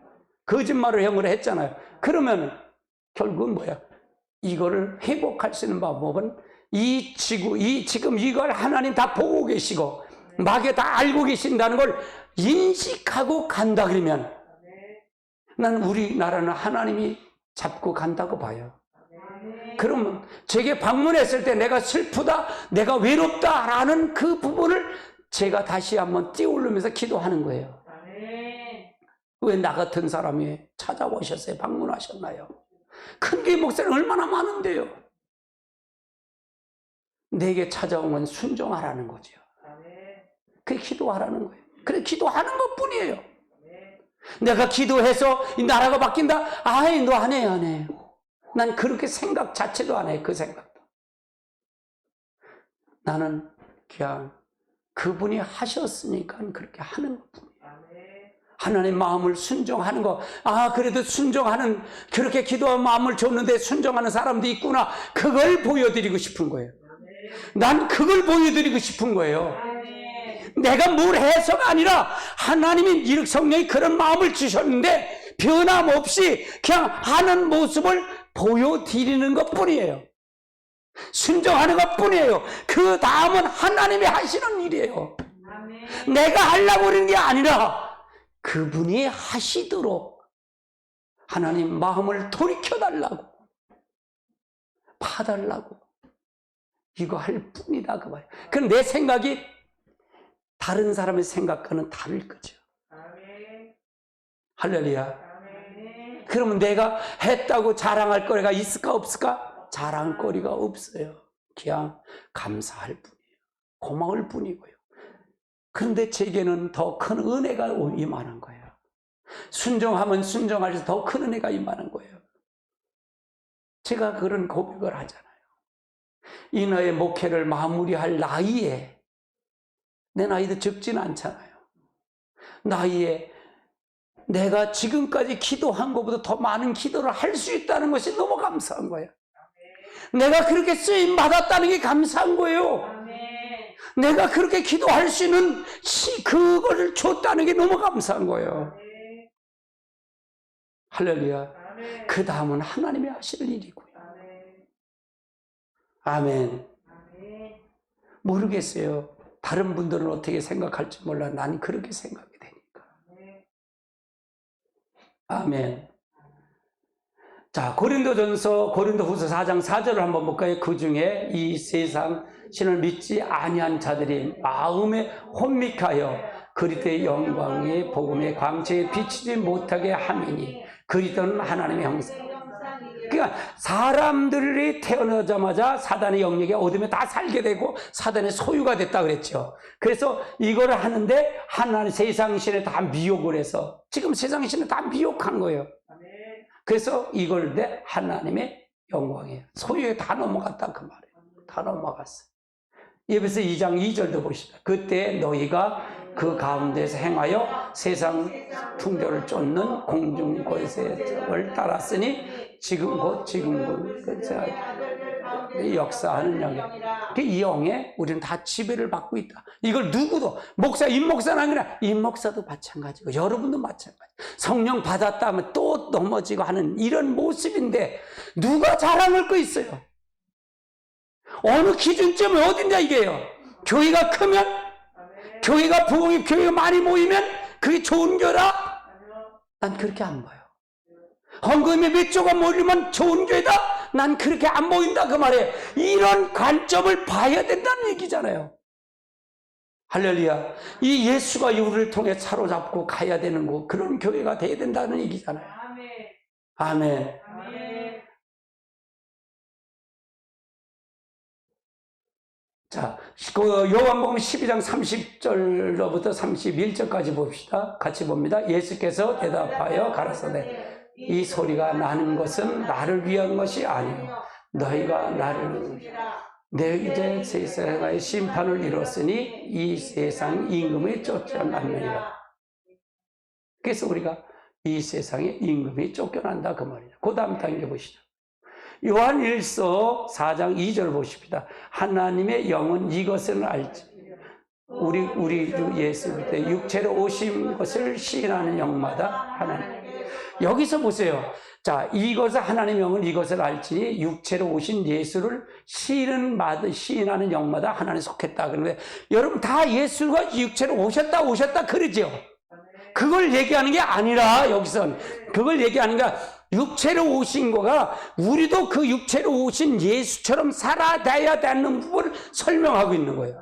거짓말을 형으로 했잖아요. 그러면 결국은 뭐야? 이거를 회복할 수 있는 방법은 지금 이걸 하나님 다 보고 계시고 마귀가 다 알고 계신다는 걸 인식하고 간다 그러면, 나는 우리나라는 하나님이 잡고 간다고 봐요. 그러면 제게 방문했을 때 내가 슬프다, 내가 외롭다라는 그 부분을 제가 다시 한번 띄우려면서 기도하는 거예요. 왜 나 같은 사람이 찾아오셨어요? 방문하셨나요? 큰교회 목사는 얼마나 많은데요. 내게 찾아오면 순종하라는 거죠. 그게 기도하라는 거예요. 그래 기도하는 것뿐이에요. 내가 기도해서 이 나라가 바뀐다? 아이, 너 안 해요, 안 해요. 난 그렇게 생각 자체도 안 해요, 그 생각도. 나는 그냥 그분이 하셨으니까 그렇게 하는 것뿐이에요. 하나님 마음을 순종하는 거. 그래도 순종하는, 그렇게 기도한 마음을 줬는데 순종하는 사람도 있구나. 그걸 보여드리고 싶은 거예요. 난 그걸 보여드리고 싶은 거예요. 내가 뭘 해서가 아니라 하나님이 이렇게 성령이 그런 마음을 주셨는데 변함없이 그냥 하는 모습을 보여드리는 것 뿐이에요. 순종하는 것 뿐이에요. 그 다음은 하나님이 하시는 일이에요. 내가 하려고 그러는 게 아니라 그분이 하시도록 하나님 마음을 돌이켜달라고, 봐달라고, 이거 할 뿐이다 그 말이에요. 그럼 내 생각이 다른 사람의 생각과는 다를 거죠. 할렐루야. 그러면 내가 했다고 자랑할 거리가 있을까 없을까? 자랑거리가 없어요. 그냥 감사할 뿐이에요. 고마울 뿐이고요. 그런데 제게는 더 큰 은혜가 임하는 거예요. 순종하면 순종할수록 더 큰 은혜가 임하는 거예요. 제가 그런 고백을 하잖아요. 이 나의 목회를 마무리할 나이에, 내 나이도 적지는 않잖아요. 나이에 내가 지금까지 기도한 것보다 더 많은 기도를 할 수 있다는 것이 너무 감사한 거예요. 내가 그렇게 쓰임 받았다는 게 감사한 거예요. 내가 그렇게 기도할 수 있는 그거를 줬다는 게 너무 감사한 거예요. 할렐루야. 그 다음은 하나님이 하실 일이고요. 아멘. 모르겠어요. 다른 분들은 어떻게 생각할지 몰라. 난 그렇게 생각이 되니까. 아멘. 자, 고린도후서 4장 4절을 한번 볼까요? 그 중에 이 세상 신을 믿지 아니한 자들이 마음에 혼미하여 그리스도의 영광의 복음의 광채에 비치지 못하게 함이니 그리스도는 하나님의 형상. 그러니까 사람들이 태어나자마자 사단의 영역에 얻으면 다 살게 되고 사단의 소유가 됐다 그랬죠. 그래서 이거를 하는데 하나님 세상 신을 다 미혹을 해서 지금 세상 신을 다 미혹한 거예요. 그래서 이걸 내 하나님의 영광이에요. 소유에 다 넘어갔다 그 말이에요. 다 넘어갔어. 에베소 2장 2절도 보시다. 그때 너희가 그 가운데서 행하여 세상 풍조를 쫓는 공중 권세를 따랐으니 지금 역사하는 영에 이 영에 우리는 다 지배를 받고 있다. 이걸 누구도 임목사는 아니라 임목사도 마찬가지고 여러분도 마찬가지. 성령 받았다 하면 또 넘어지고 하는 이런 모습인데 누가 자랑할 거 있어요? 어느 기준점이 어딘가 이게요. 교회가 크면 교회가 부흥이 교회가 많이 모이면 그게 좋은 교회다? 난 그렇게 안 봐요. 헌금이 몇 조가 모이면 좋은 교회다? 난 그렇게 안 보인다 그 말이에요. 이런 관점을 봐야 된다는 얘기잖아요. 할렐루야. 이 예수가 우리를 통해 사로잡고 가야 되는 거 그런 교회가 돼야 된다는 얘기잖아요. 아멘. 자, 요한복음 12장 30절로부터 31절까지 봅시다. 같이 봅니다. 예수께서 대답하여 가라사대 이 소리가 나는 것은 나를 위한 것이 아니요 너희가 나를 내 이제 세상의 심판을 이뤘으니 이 세상 임금이 쫓겨났느니라. 그래서 우리가 이 세상에 임금이 쫓겨난다 그 말이죠. 그 다음 단계 보시죠. 요한일서 4장 2절 보십니다. 하나님의 영은 이것을 알지. 우리 예수 그리스도 육체로 오신 것을 시인하는 영마다 하나님. 여기서 보세요. 자, 이것을 하나님의 영은 이것을 알지니 육체로 오신 예수를 시인하는 영마다 하나님 속했다. 그런데 여러분 다 예수가 육체로 오셨다 그러죠. 그걸 얘기하는 게 아니라 여기선 그걸 얘기하는 게 육체로 오신 거가 우리도 그 육체로 오신 예수처럼 살아가야 되는 부분을 설명하고 있는 거예요.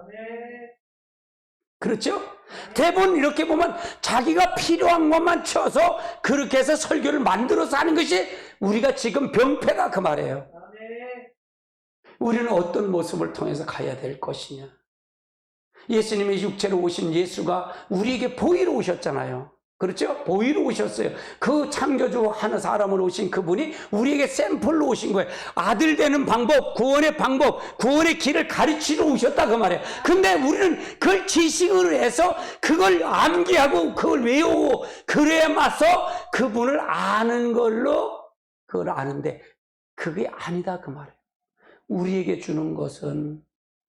그렇죠? 대부분 이렇게 보면 자기가 필요한 것만 쳐서 그렇게 해서 설교를 만들어서 하는 것이 우리가 지금 병폐다 그 말이에요. 우리는 어떤 모습을 통해서 가야 될 것이냐. 예수님이 육체로 오신 예수가 우리에게 보이러 오셨잖아요. 그렇죠? 보이러 오셨어요. 그 창조주 하는 사람으로 오신 그분이 우리에게 샘플로 오신 거예요. 아들 되는 방법, 구원의 길을 가르치러 오셨다 그 말이에요. 근데 우리는 그걸 지식으로 해서 그걸 암기하고 그걸 외우고 그래야 맞서 그분을 아는 걸로 그걸 아는데 그게 아니다 그 말이에요. 우리에게 주는 것은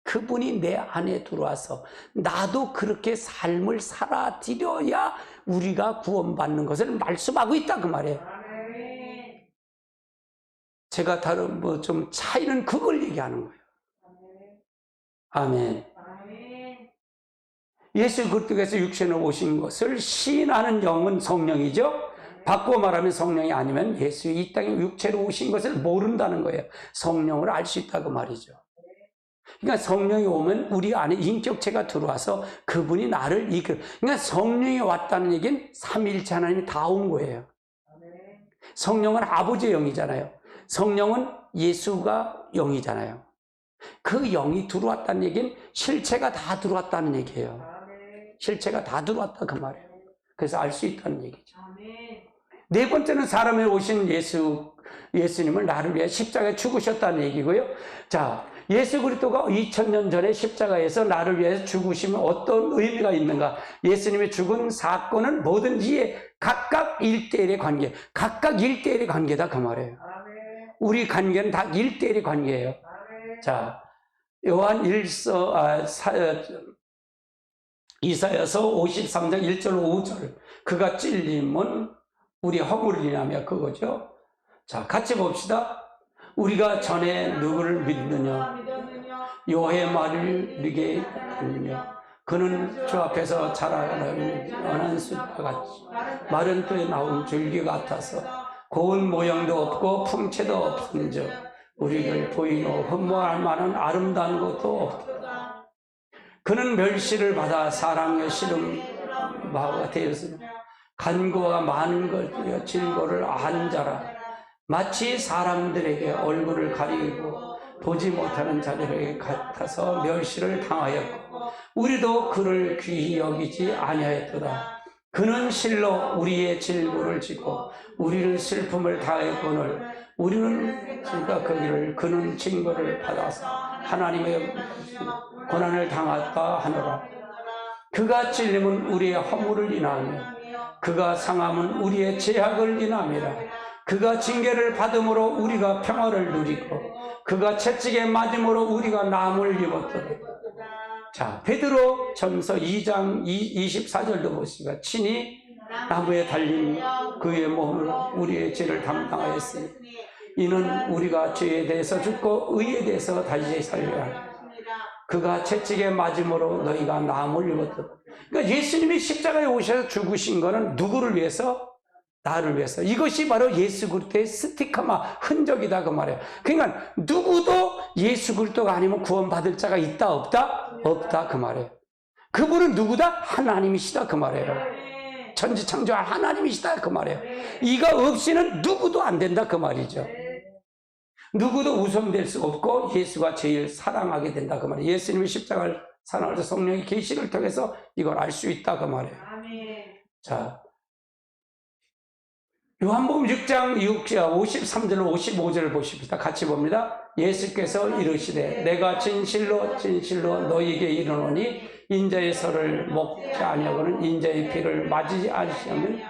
그분이 내 안에 들어와서 나도 그렇게 삶을 살아드려야 우리가 구원받는 것을 말씀하고 있다 그 말이에요. 제가 다른 좀 차이는 그걸 얘기하는 거예요. 아멘. 예수 그리스도께서 육신으로 오신 것을 시인하는 영은 성령이죠. 바꾸어 말하면 성령이 아니면 예수 이 땅에 육체로 오신 것을 모른다는 거예요. 성령을 알 수 있다 그 말이죠. 그러니까 성령이 오면 우리 안에 인격체가 들어와서 그분이 나를 이끌어. 그러니까 성령이 왔다는 얘기는 삼위일체 하나님이 다 온 거예요. 성령은 아버지의 영이잖아요. 성령은 예수가 영이잖아요. 그 영이 들어왔다는 얘기는 실체가 다 들어왔다는 얘기예요. 실체가 다 들어왔다 그 말이에요. 그래서 알 수 있다는 얘기죠. 네 번째는 사람에 오신 예수님을 나를 위해 십자가에 죽으셨다는 얘기고요. 자, 예수 그리스도가 2000년 전에 십자가에서 나를 위해서 죽으시면 어떤 의미가 있는가? 예수님의 죽은 사건은 뭐든지 각각 1대1의 관계, 각각 1대1의 관계다 그 말이에요. 우리 관계는 다 1대1의 관계예요. 자, 요한 이사야서 53장 1절 5절, 그가 찔림은 우리 허물을 인하며 그거죠. 자, 같이 봅시다. 우리가 전에 누구를 믿느냐? 여호와의 말을 믿게 하느냐? 그는 주 앞에서 자라는 연한 숫과 같이 마른 뼈에 나온 줄기 같아서 고운 모양도 없고 풍채도 없은즉 우리를 보이고 흠모할 만한 아름다운 것도 없다. 그는 멸시를 받아 사랑의 씨름 바가 되었으며 간구가 많은 것이여 질고를 안 자라. 마치 사람들에게 얼굴을 가리고 보지 못하는 자들에게 같아서 멸시를 당하였고 우리도 그를 귀히 여기지 아니하였도다. 그는 실로 우리의 질고를 지고 우리를 슬픔을 당했거늘 우리는 그는 징벌을 받아서 하나님의 고난을 당했다 하노라. 그가 찔림은 우리의 허물을 인하며 그가 상함은 우리의 죄악을 인함이라. 그가 징계를 받음으로 우리가 평화를 누리고 그가 채찍에 맞음으로 우리가 남을 입었도다. 자, 베드로 전서 2장 24절도 보시면 친히 나무에 달린 그의 몸으로 우리의 죄를 담당하였으니 이는 우리가 죄에 대해서 죽고 의에 대해서 다시 살려야 하라. 그가 채찍에 맞음으로 너희가 남을 입었도다. 그러니까 예수님이 십자가에 오셔서 죽으신 거는 누구를 위해서? 나를 위해서. 이것이 바로 예수 그리스도의 스티카마 흔적이다 그 말이에요. 그러니까 누구도 예수 그리스도가 아니면 구원받을 자가 있다 없다? 없다 그 말이에요. 그분은 누구다? 하나님이시다 그 말이에요. 천지창조할 하나님이시다 그 말이에요. 이가 없이는 누구도 안 된다 그 말이죠. 누구도 우선될 수 없고 예수가 제일 사랑하게 된다 그 말이에요. 예수님이 십자가를 사랑할 때 성령의 계시를 통해서 이걸 알 수 있다 그 말이에요. 자, 요한복음 6장 53절로 55절을 보십시다. 같이 봅니다. 예수께서 이르시되 내가 진실로 진실로 너희에게 이르노니 인자의 설을 먹지 아니하고는 인자의 피를 맞이지 아니하면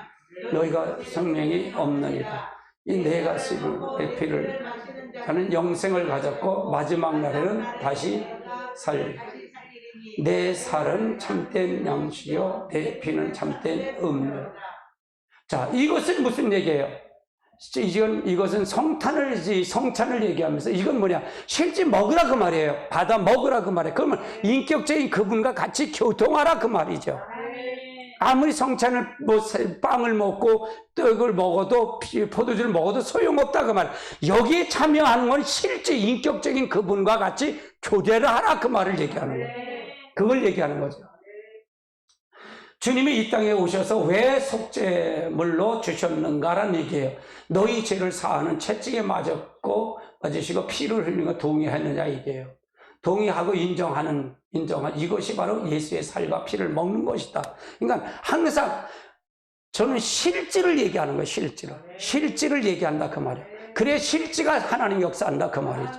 너희가 생명이 없느니라. 이 내가 쓰는 내 피를 하는 영생을 가졌고 마지막 날에는 다시 살리리라. 내 살은 참된 양식이요 내 피는 참된 음료. 자, 이것은 무슨 얘기예요? 이것은 성찬을 얘기하면서 이건 뭐냐? 실제 먹으라 그 말이에요. 받아 먹으라 그 말이에요. 그러면 인격적인 그분과 같이 교통하라 그 말이죠. 아무리 성찬을 빵을 먹고 떡을 먹어도 포도주를 먹어도 소용없다 그 말. 여기에 참여하는 건 실제 인격적인 그분과 같이 교제를 하라 그 말을 얘기하는 거예요. 그걸 얘기하는 거죠. 주님이 이 땅에 오셔서 왜 속죄물로 주셨는가라는 얘기예요. 너희 죄를 사하는 채찍에 맞으시고 피를 흘리고 동의했느냐 얘기예요. 동의하고 인정한 이것이 바로 예수의 살과 피를 먹는 것이다. 그러니까 항상 저는 실질을 얘기하는 거예요. 실질을 얘기한다 그 말이에요. 그래 실질가 하나님 역사한다 그 말이죠.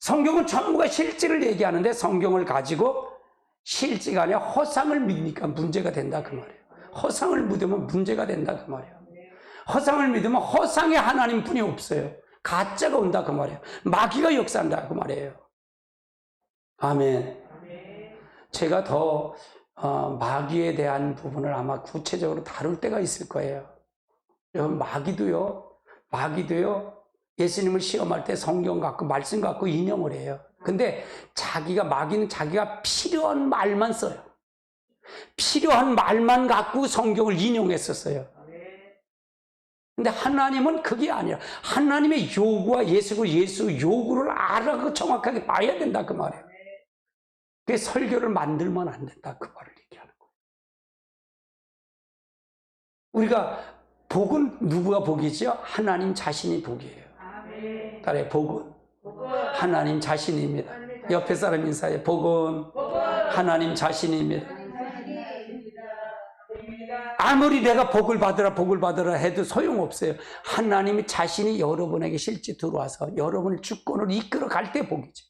성경은 전부가 실질을 얘기하는데 성경을 가지고 실제가 아니라 허상을 믿으니까 문제가 된다 그 말이에요. 허상을 믿으면 문제가 된다 그 말이에요. 허상을 믿으면 허상의 하나님뿐이 없어요. 가짜가 온다 그 말이에요. 마귀가 역사한다 그 말이에요. 아멘. 제가 더 마귀에 대한 부분을 아마 구체적으로 다룰 때가 있을 거예요. 여러분 마귀도요 예수님을 시험할 때 성경 갖고 말씀 갖고 인용을 해요. 근데 마귀는 자기가 필요한 말만 써요. 필요한 말만 갖고 성경을 인용했었어요. 근데 하나님은 그게 아니라 하나님의 요구와 예수 요구를 알아고 정확하게 봐야 된다 그 말이에요. 그게 설교를 만들면 안 된다 그 말을 얘기하는 거예요. 우리가 복은 누구가 복이죠? 하나님 자신이 복이에요. 딸의 복은 하나님 자신입니다. 옆에 사람 인사해. 복은 하나님 자신입니다. 아무리 내가 복을 받으라 해도 소용없어요. 하나님이 자신이 여러분에게 실제 들어와서 여러분을 주권으로 이끌어 갈 때 복이죠.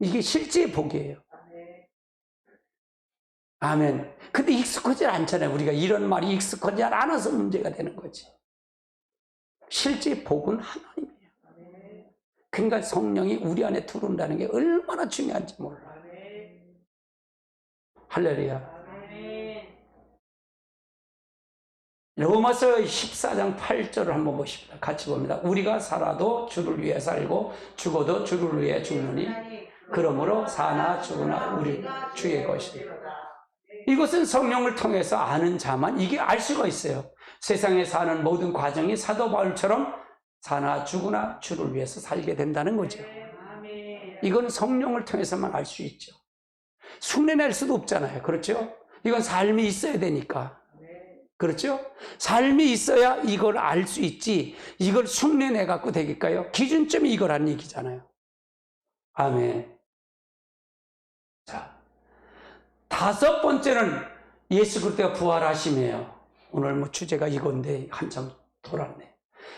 이게 실제의 복이에요. 아멘. 근데 익숙하지 않잖아요. 우리가 이런 말이 익숙하지 않아서 문제가 되는 거지. 실제 복은 하나님이에요. 그러니까 성령이 우리 안에 들어온다는 게 얼마나 중요한지 몰라요. 할렐루야. 로마서 14장 8절을 한번 보십니다. 같이 봅니다. 우리가 살아도 주를 위해 살고 죽어도 주를 위해 죽느니 그러므로 사나 죽으나 우리 주의 것이다. 이것은 성령을 통해서 아는 자만 이게 알 수가 있어요. 세상에 사는 모든 과정이 사도 바울처럼 사나 죽으나 주를 위해서 살게 된다는 거죠. 이건 성령을 통해서만 알 수 있죠. 흉내낼 수도 없잖아요. 그렇죠? 이건 삶이 있어야 되니까. 그렇죠? 삶이 있어야 이걸 알 수 있지. 이걸 흉내내 갖고 되겠까요? 기준점이 이거란 얘기잖아요. 아멘. 자, 다섯 번째는 예수 그리스도가 부활하심이에요. 오늘 주제가 이건데 한참 돌았네.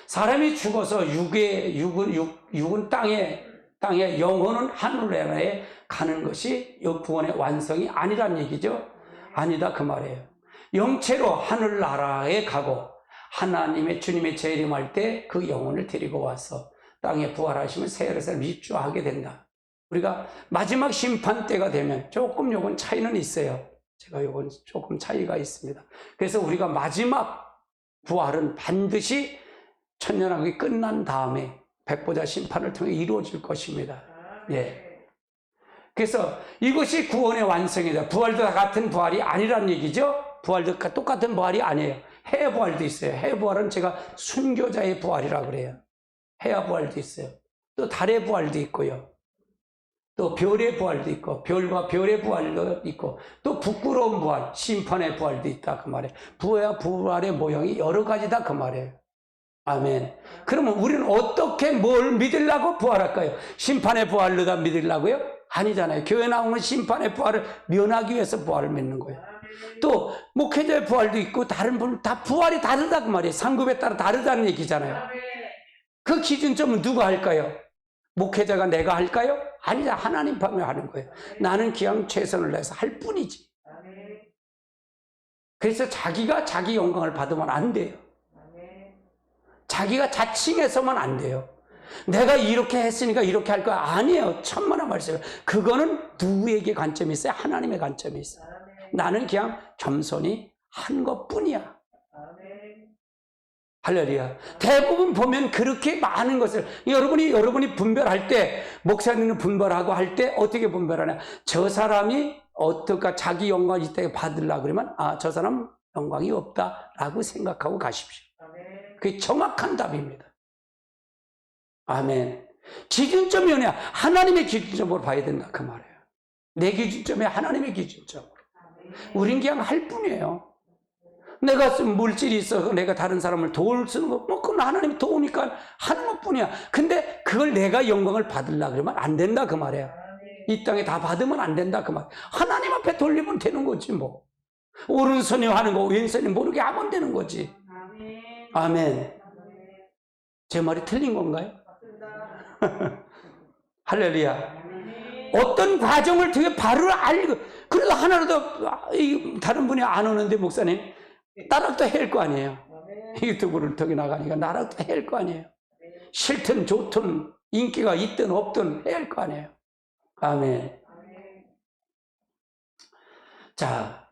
사람이 죽어서 육은 땅에 영혼은 하늘나라에 가는 것이 구원의 완성이 아니란 얘기죠. 아니다 그 말이에요. 영체로 하늘나라에 가고 하나님의 주님의 재림할 때 그 영혼을 데리고 와서 땅에 부활하시면 새 하늘을 입주하게 된다. 우리가 마지막 심판 때가 되면 조금 요건 차이는 있어요. 제가 요건 조금 차이가 있습니다. 그래서 우리가 마지막 부활은 반드시 천년왕국이 끝난 다음에 백보자 심판을 통해 이루어질 것입니다. 예. 그래서 이것이 구원의 완성이다. 부활도 다 같은 부활이 아니란 얘기죠. 부활도 똑같은 부활이 아니에요. 해야 부활도 있어요. 해야 부활은 제가 순교자의 부활이라고 그래요. 해야 부활도 있어요. 또 달의 부활도 있고요. 또 별의 부활도 있고, 별과 별의 부활도 있고, 또 부끄러운 부활, 심판의 부활도 있다 그 말이에요. 부활의 모형이 여러 가지다 그 말이에요. 아멘. 그러면 우리는 어떻게 뭘 믿으려고 부활할까요? 심판의 부활로 다 믿으려고요? 아니잖아요. 교회 나오는 심판의 부활을 면하기 위해서 부활을 믿는 거예요. 또 목회자의 부활도 있고 다른 분 다 부활이 다르다 그 말이에요. 상급에 따라 다르다는 얘기잖아요. 그 기준점은 누가 할까요? 목회자가 내가 할까요? 아니다. 하나님 방에 하는 거예요. 나는 그냥 최선을 다해서 할 뿐이지. 그래서 자기가 자기 영광을 받으면 안 돼요. 자기가 자칭해서만 안 돼요. 내가 이렇게 했으니까 이렇게 할 거야. 아니에요. 천만한 말씀이에요. 그거는 누구에게 관점이 있어요? 하나님의 관점이 있어요. 나는 그냥 겸손히 한 것뿐이야. 할렐루야. 대부분 보면 그렇게 많은 것을 여러분이 분별할 때, 목사님은 분별하고 할 때 어떻게 분별하냐? 저 사람이 어떨까 자기 영광 이때 받으려고 그러면 저 사람 영광이 없다라고 생각하고 가십시오. 그게 정확한 답입니다. 아멘. 기준점이 뭐냐? 하나님의 기준점으로 봐야 된다 그 말이에요. 내 기준점이 하나님의 기준점으로. 우린 그냥 할 뿐이에요. 내가 쓴 물질이 있어서 내가 다른 사람을 도울 수는 뭐 그건 하나님이 도우니까 하는 것뿐이야. 근데 그걸 내가 영광을 받으려고 그러면 안 된다 그 말이에요. 이 땅에 다 받으면 안 된다 그 말. 하나님 앞에 돌리면 되는 거지 뭐. 오른손이 하는 거 왼손이 모르게 하면 되는 거지. 아멘. 제 말이 틀린 건가요? 할렐루야. 어떤 과정을 되게 바로 알고, 그래도 하나라도 다른 분이 안 오는데 목사님 나락도 해야 할 거 아니에요. 유튜브를 통해 나가니까 나락도 해야 할 거 아니에요. 싫든 좋든 인기가 있든 없든 해야 할 거 아니에요. 아멘. 자,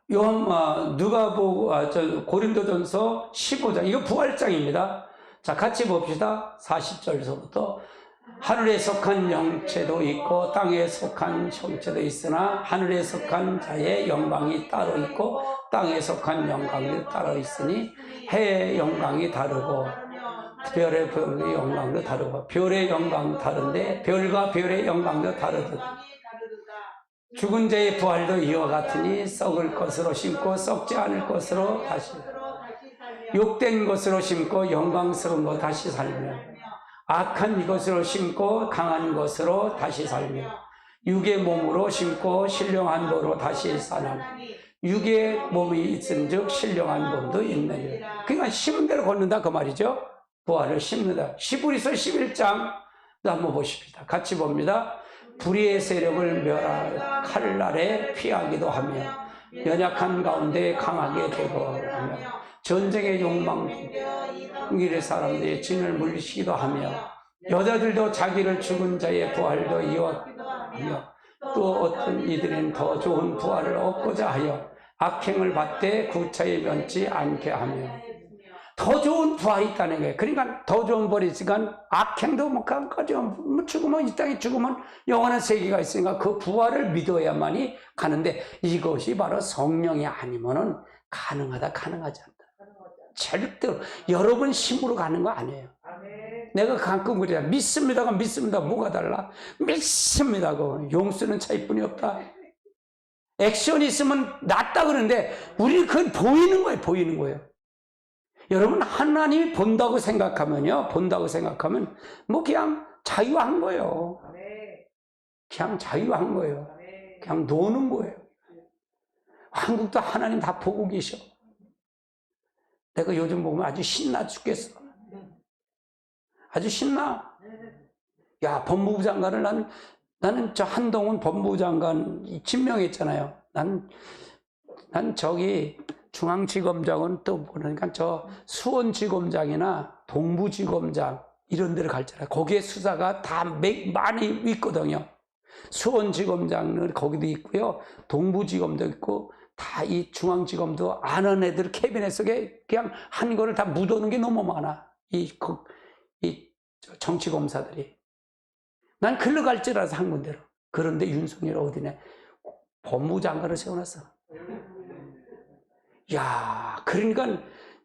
고린도전서 15장, 이거 부활장입니다. 자, 같이 봅시다. 40절서부터. 하늘에 속한 영체도 있고 땅에 속한 형체도 있으나 하늘에 속한 자의 영광이 따로 있고 땅에 속한 영광이 따로 있으니 해의 영광이 다르고 별의 영광도 다르고 별의 영광 다른데 별과 별의 영광도 다르다. 죽은 자의 부활도 이와 같으니 썩을 것으로 심고 썩지 않을 것으로 다시 욕된 것으로 심고 영광스러운 것 다시 살며 악한 것으로 심고 강한 것으로 다시 살며 육의 몸으로 심고 신령한 도로 다시 사나니 육의 몸이 있은즉 신령한 몸도 있느니라. 그러니까 심은 대로 걷는다 그 말이죠. 부활을 심는다. 히브리서 11장 한번 보십시다. 같이 봅니다. 불의의 세력을 멸할 칼날에 피하기도 하며 연약한 가운데 강하게 되고 하며 전쟁의 욕망 길의 사람들의 진을 물리치기도 하며 여자들도 자기를 죽은 자의 부활도 이어하며 또 어떤 이들은 더 좋은 부활을 얻고자 하여 악행을 받되 구차히 면치 않게 하며 더 좋은 부활이 있다는 거예요. 그러니까 더 좋은 부활이 있으니까 악행도 못 가죠. 죽으면 이 땅에 죽으면 영원한 세계가 있으니까 그 부활을 믿어야만이 가는데 이것이 바로 성령이 아니면은 가능하지 않다. 절대로 여러분 힘으로 가는 거 아니에요. 내가 가끔 그래요. 믿습니다가 믿습니다. 뭐가 달라? 믿습니다고 용쓰는 차이뿐이 없다. 액션이 있으면 낫다 그러는데 우리는 그건 보이는 거예요. 보이는 거예요. 여러분 하나님이 본다고 생각하면요. 본다고 생각하면 뭐 그냥 자유한 거예요. 그냥 자유한 거예요. 그냥 노는 거예요. 한국도 하나님 다 보고 계셔. 내가 요즘 보면 아주 신나 죽겠어. 아주 신나. 야, 법무부 장관을 나는 저 한동훈 법무부 장관 임명했잖아요. 난 저기 중앙지검장은 또 보니까 저 수원지검장이나 동부지검장 이런 데를 갈잖아요. 거기에 수사가 다 많이 있거든요. 수원지검장은 거기도 있고요. 동부지검도 있고 다 이 중앙지검도 아는 애들 캐비넷 속에 그냥 한 거를 다 묻어놓은 게 너무 많아. 이 정치검사들이. 난 글로 갈 줄 알아서 한 군데로. 그런데 윤석열 어디네? 법무부 장관을 세워놨어. 야, 그러니까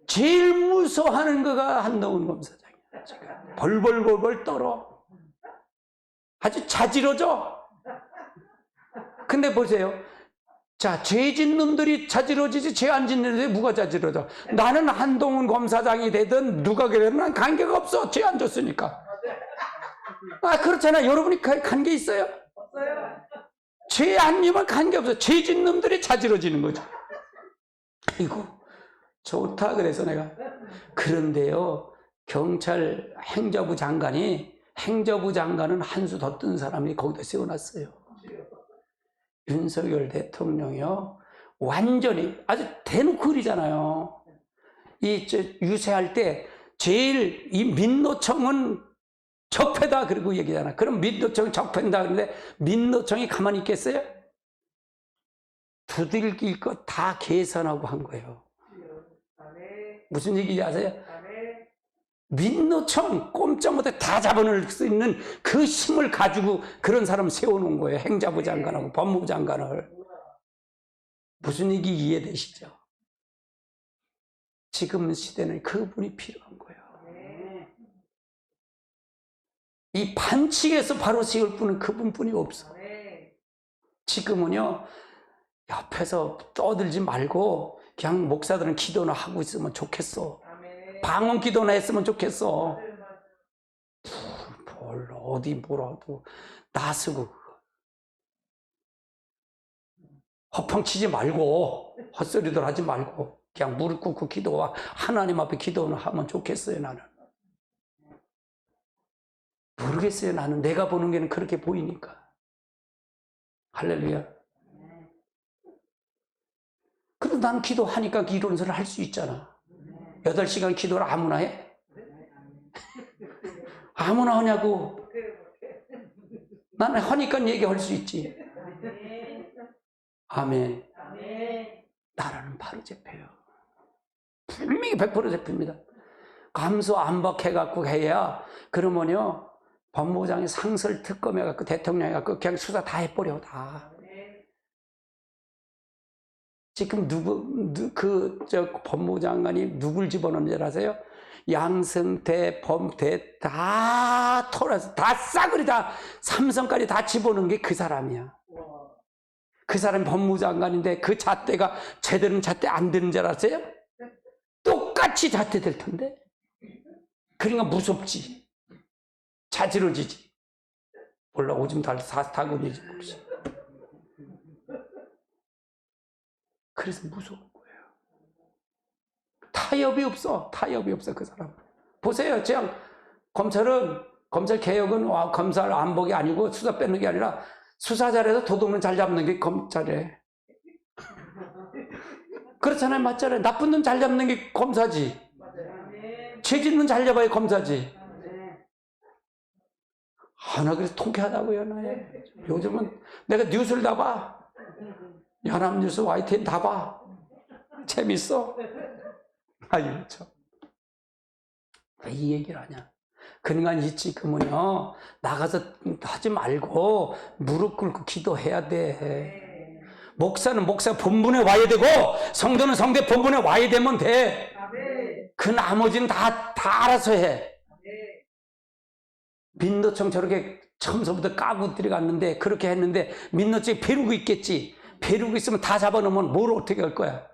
제일 무서워하는 거가 한동훈 검사장이야. 지금 벌벌벌벌 떨어. 아주 자지러져. 근데 보세요. 자, 죄진 놈들이 자지러지지 죄 안 짓는 놈들이 누가 자지러져? 나는 한동훈 검사장이 되든 누가 그래도 난 관계가 없어. 죄 안 졌으니까. 아, 그렇잖아. 여러분이 관계 있어요? 없어요. 죄 안 지면 관계 없어. 죄진 놈들이 자지러지는 거죠. 이거 좋다 그래서 내가. 그런데요, 경찰 행정부 장관은 한 수 더 뜬 사람이 거기다 세워놨어요. 윤석열 대통령이요, 완전히 아주 대놓고 그러잖아요. 유세할 때 제일 이 민노총은 적폐다 그러고 얘기잖아. 그럼 민노총이 적폐다 그러는데 민노총이 가만히 있겠어요? 두들길 것 다 계산하고 한 거예요. 무슨 얘기인지 아세요? 민노총 꼼짝 못해 다 잡아낼 수 있는 그 힘을 가지고 그런 사람 세워놓은 거예요. 행자부 장관하고 법무부 장관을. 무슨 얘기 이해되시죠? 지금 시대는 그분이 필요한 거예요. 이 반칙에서 바로 세울 분은 그분뿐이 없어. 지금은요, 옆에서 떠들지 말고 그냥 목사들은 기도나 하고 있으면 좋겠어. 방언 기도나 했으면 좋겠어. 뭘 어디 뭐라도 나서고 허펑치지 말고 헛소리들 하지 말고 그냥 무릎 꿇고 기도와 하나님 앞에 기도는 하면 좋겠어요. 나는 모르겠어요. 나는 내가 보는 게는 그렇게 보이니까. 할렐루야. 그래도 나는 기도하니까 이론서를 할 수 있잖아. 8시간 기도를 아무나 해? 아무나 하냐고. 나는 하니까 얘기할 수 있지. 아멘. 나라는 바로 잡혀요. 분명히 100% 잡힙니다. 감소 안박해갖고 해야, 그러면요, 법무부장이 상설 특검해갖고 대통령이 해갖고 그냥 수사 다 해버려, 다. 지금 법무부 장관이 누굴 집어넣는지 아세요? 양승태, 범태 다 털어서 다 싸그리 다 삼성까지 다 집어넣은 게 그 사람이야. 그 사람이 법무부 장관인데 그 잣대가 제대로는 잣대 안 되는 줄 아세요? 똑같이 잣대 될 텐데. 그러니까 무섭지. 자지러지지. 몰라, 오줌 달 사타구니지. 그래서 무서운 거예요. 타협이 없어. 타협이 없어, 그 사람. 보세요. 그냥 검찰 개혁은 검찰 안복이 아니고 수사 뺏는 게 아니라 수사 잘해서 도둑놈 잘 잡는 게 검찰이에요. 그렇잖아요. 맞잖아요. 나쁜 놈 잘 잡는 게 검사지. 죄 짓는 잘 잡아야 검사지. 나 그래서 통쾌하다고요. 나 요즘은 내가 뉴스를 다 봐. 연합뉴스, YTN 다 봐. 재밌어. 아유, 참. 왜 이 얘기를 하냐. 그러니까 이 지금은요, 나가서 하지 말고 무릎 꿇고 기도해야 돼. 목사는 목사 본분에 와야 되고, 성도는 성대 본분에 와야 되면 돼. 그 나머지는 다 알아서 해. 민노총 저렇게 처음서부터 까고 들어갔는데, 그렇게 했는데, 민노총이 벼르고 있겠지. 벼르고 있으면 다 잡아놓으면 뭘 어떻게 할 거야?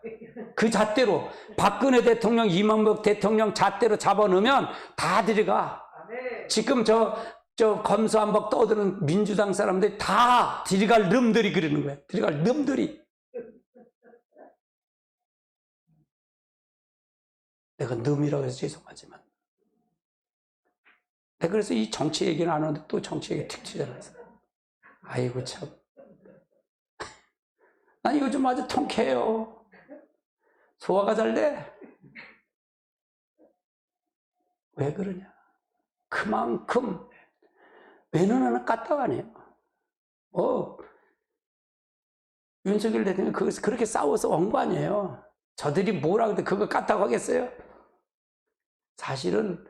그 잣대로, 박근혜 대통령, 이명박 대통령 잣대로 잡아놓으면 다 들어가. 지금 저 검수한박 떠드는 민주당 사람들이 다 들어갈 놈들이 그러는 거야. 들어갈 놈들이. 내가 놈이라고 해서 죄송하지만. 내가 그래서 이 정치 얘기는 안 하는데 또 정치 얘기 툭 튀잖아요. 아이고, 참. 난 이거 좀 아주 통쾌해요. 소화가 잘 돼. 왜 그러냐. 그만큼 왜는 하나 까딱하네요. 윤석열 대통령이 그렇게 싸워서 온 거 아니에요. 저들이 뭐라 그래 그거 까딱하겠어요? 사실은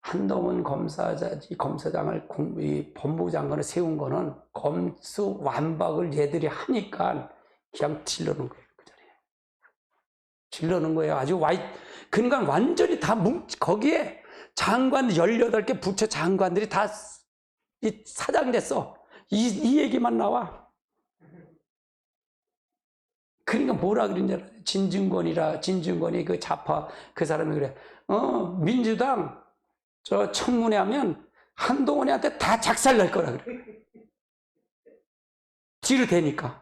한동훈 검사장을 법무장관을 세운 거는 검수 완박을 얘들이 하니까 그냥 질러놓은 거예요. 그 자리에. 질러놓은 거예요. 그러니까 완전히 다 거기에 장관 18개 부처 장관들이 다 사장 됐어. 이 얘기만 나와. 그러니까 뭐라 그러냐. 진중권이 그 좌파 그 사람이 그래. 민주당 저 청문회 하면 한동훈이한테 다 작살날 거라 그래. 뒤로 대니까.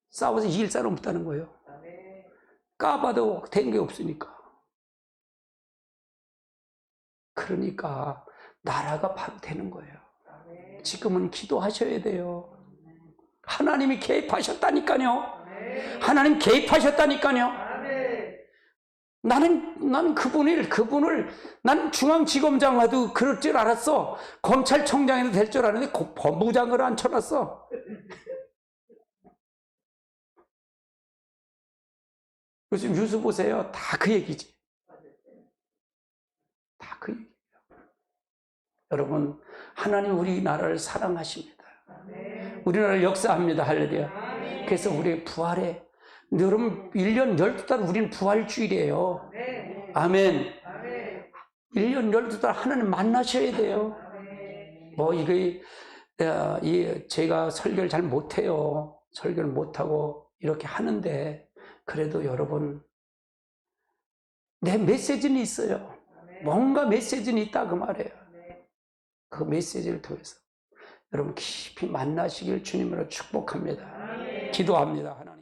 싸워서 이길 사람 없다는 거예요. 까봐도 된 게 없으니까. 그러니까 나라가 바로 되는 거예요. 지금은 기도하셔야 돼요. 하나님이 개입하셨다니까요. 하나님 개입하셨다니까요. 나는 그분을 난 중앙지검장 해도 그럴 줄 알았어. 검찰총장에도 될 줄 알았는데 법무장을 앉혀놨어. 요즘 뉴스 보세요. 다 그 얘기지. 다 그 얘기예요. 여러분, 하나님 우리나라를 사랑하십니다. 우리나라를 역사합니다. 할렐루야. 그래서 우리 부활에 여러분 1년 12달 우리는 부활주일이에요. 아멘. 1년 12달 하나님 만나셔야 돼요. 제가 설교를 잘 못해요. 설교를 못하고 이렇게 하는데 그래도 여러분 내 메시지는 있어요. 뭔가 메시지는 있다 그 말이에요. 그 메시지를 통해서 여러분 깊이 만나시길 주님으로 축복합니다. 기도합니다.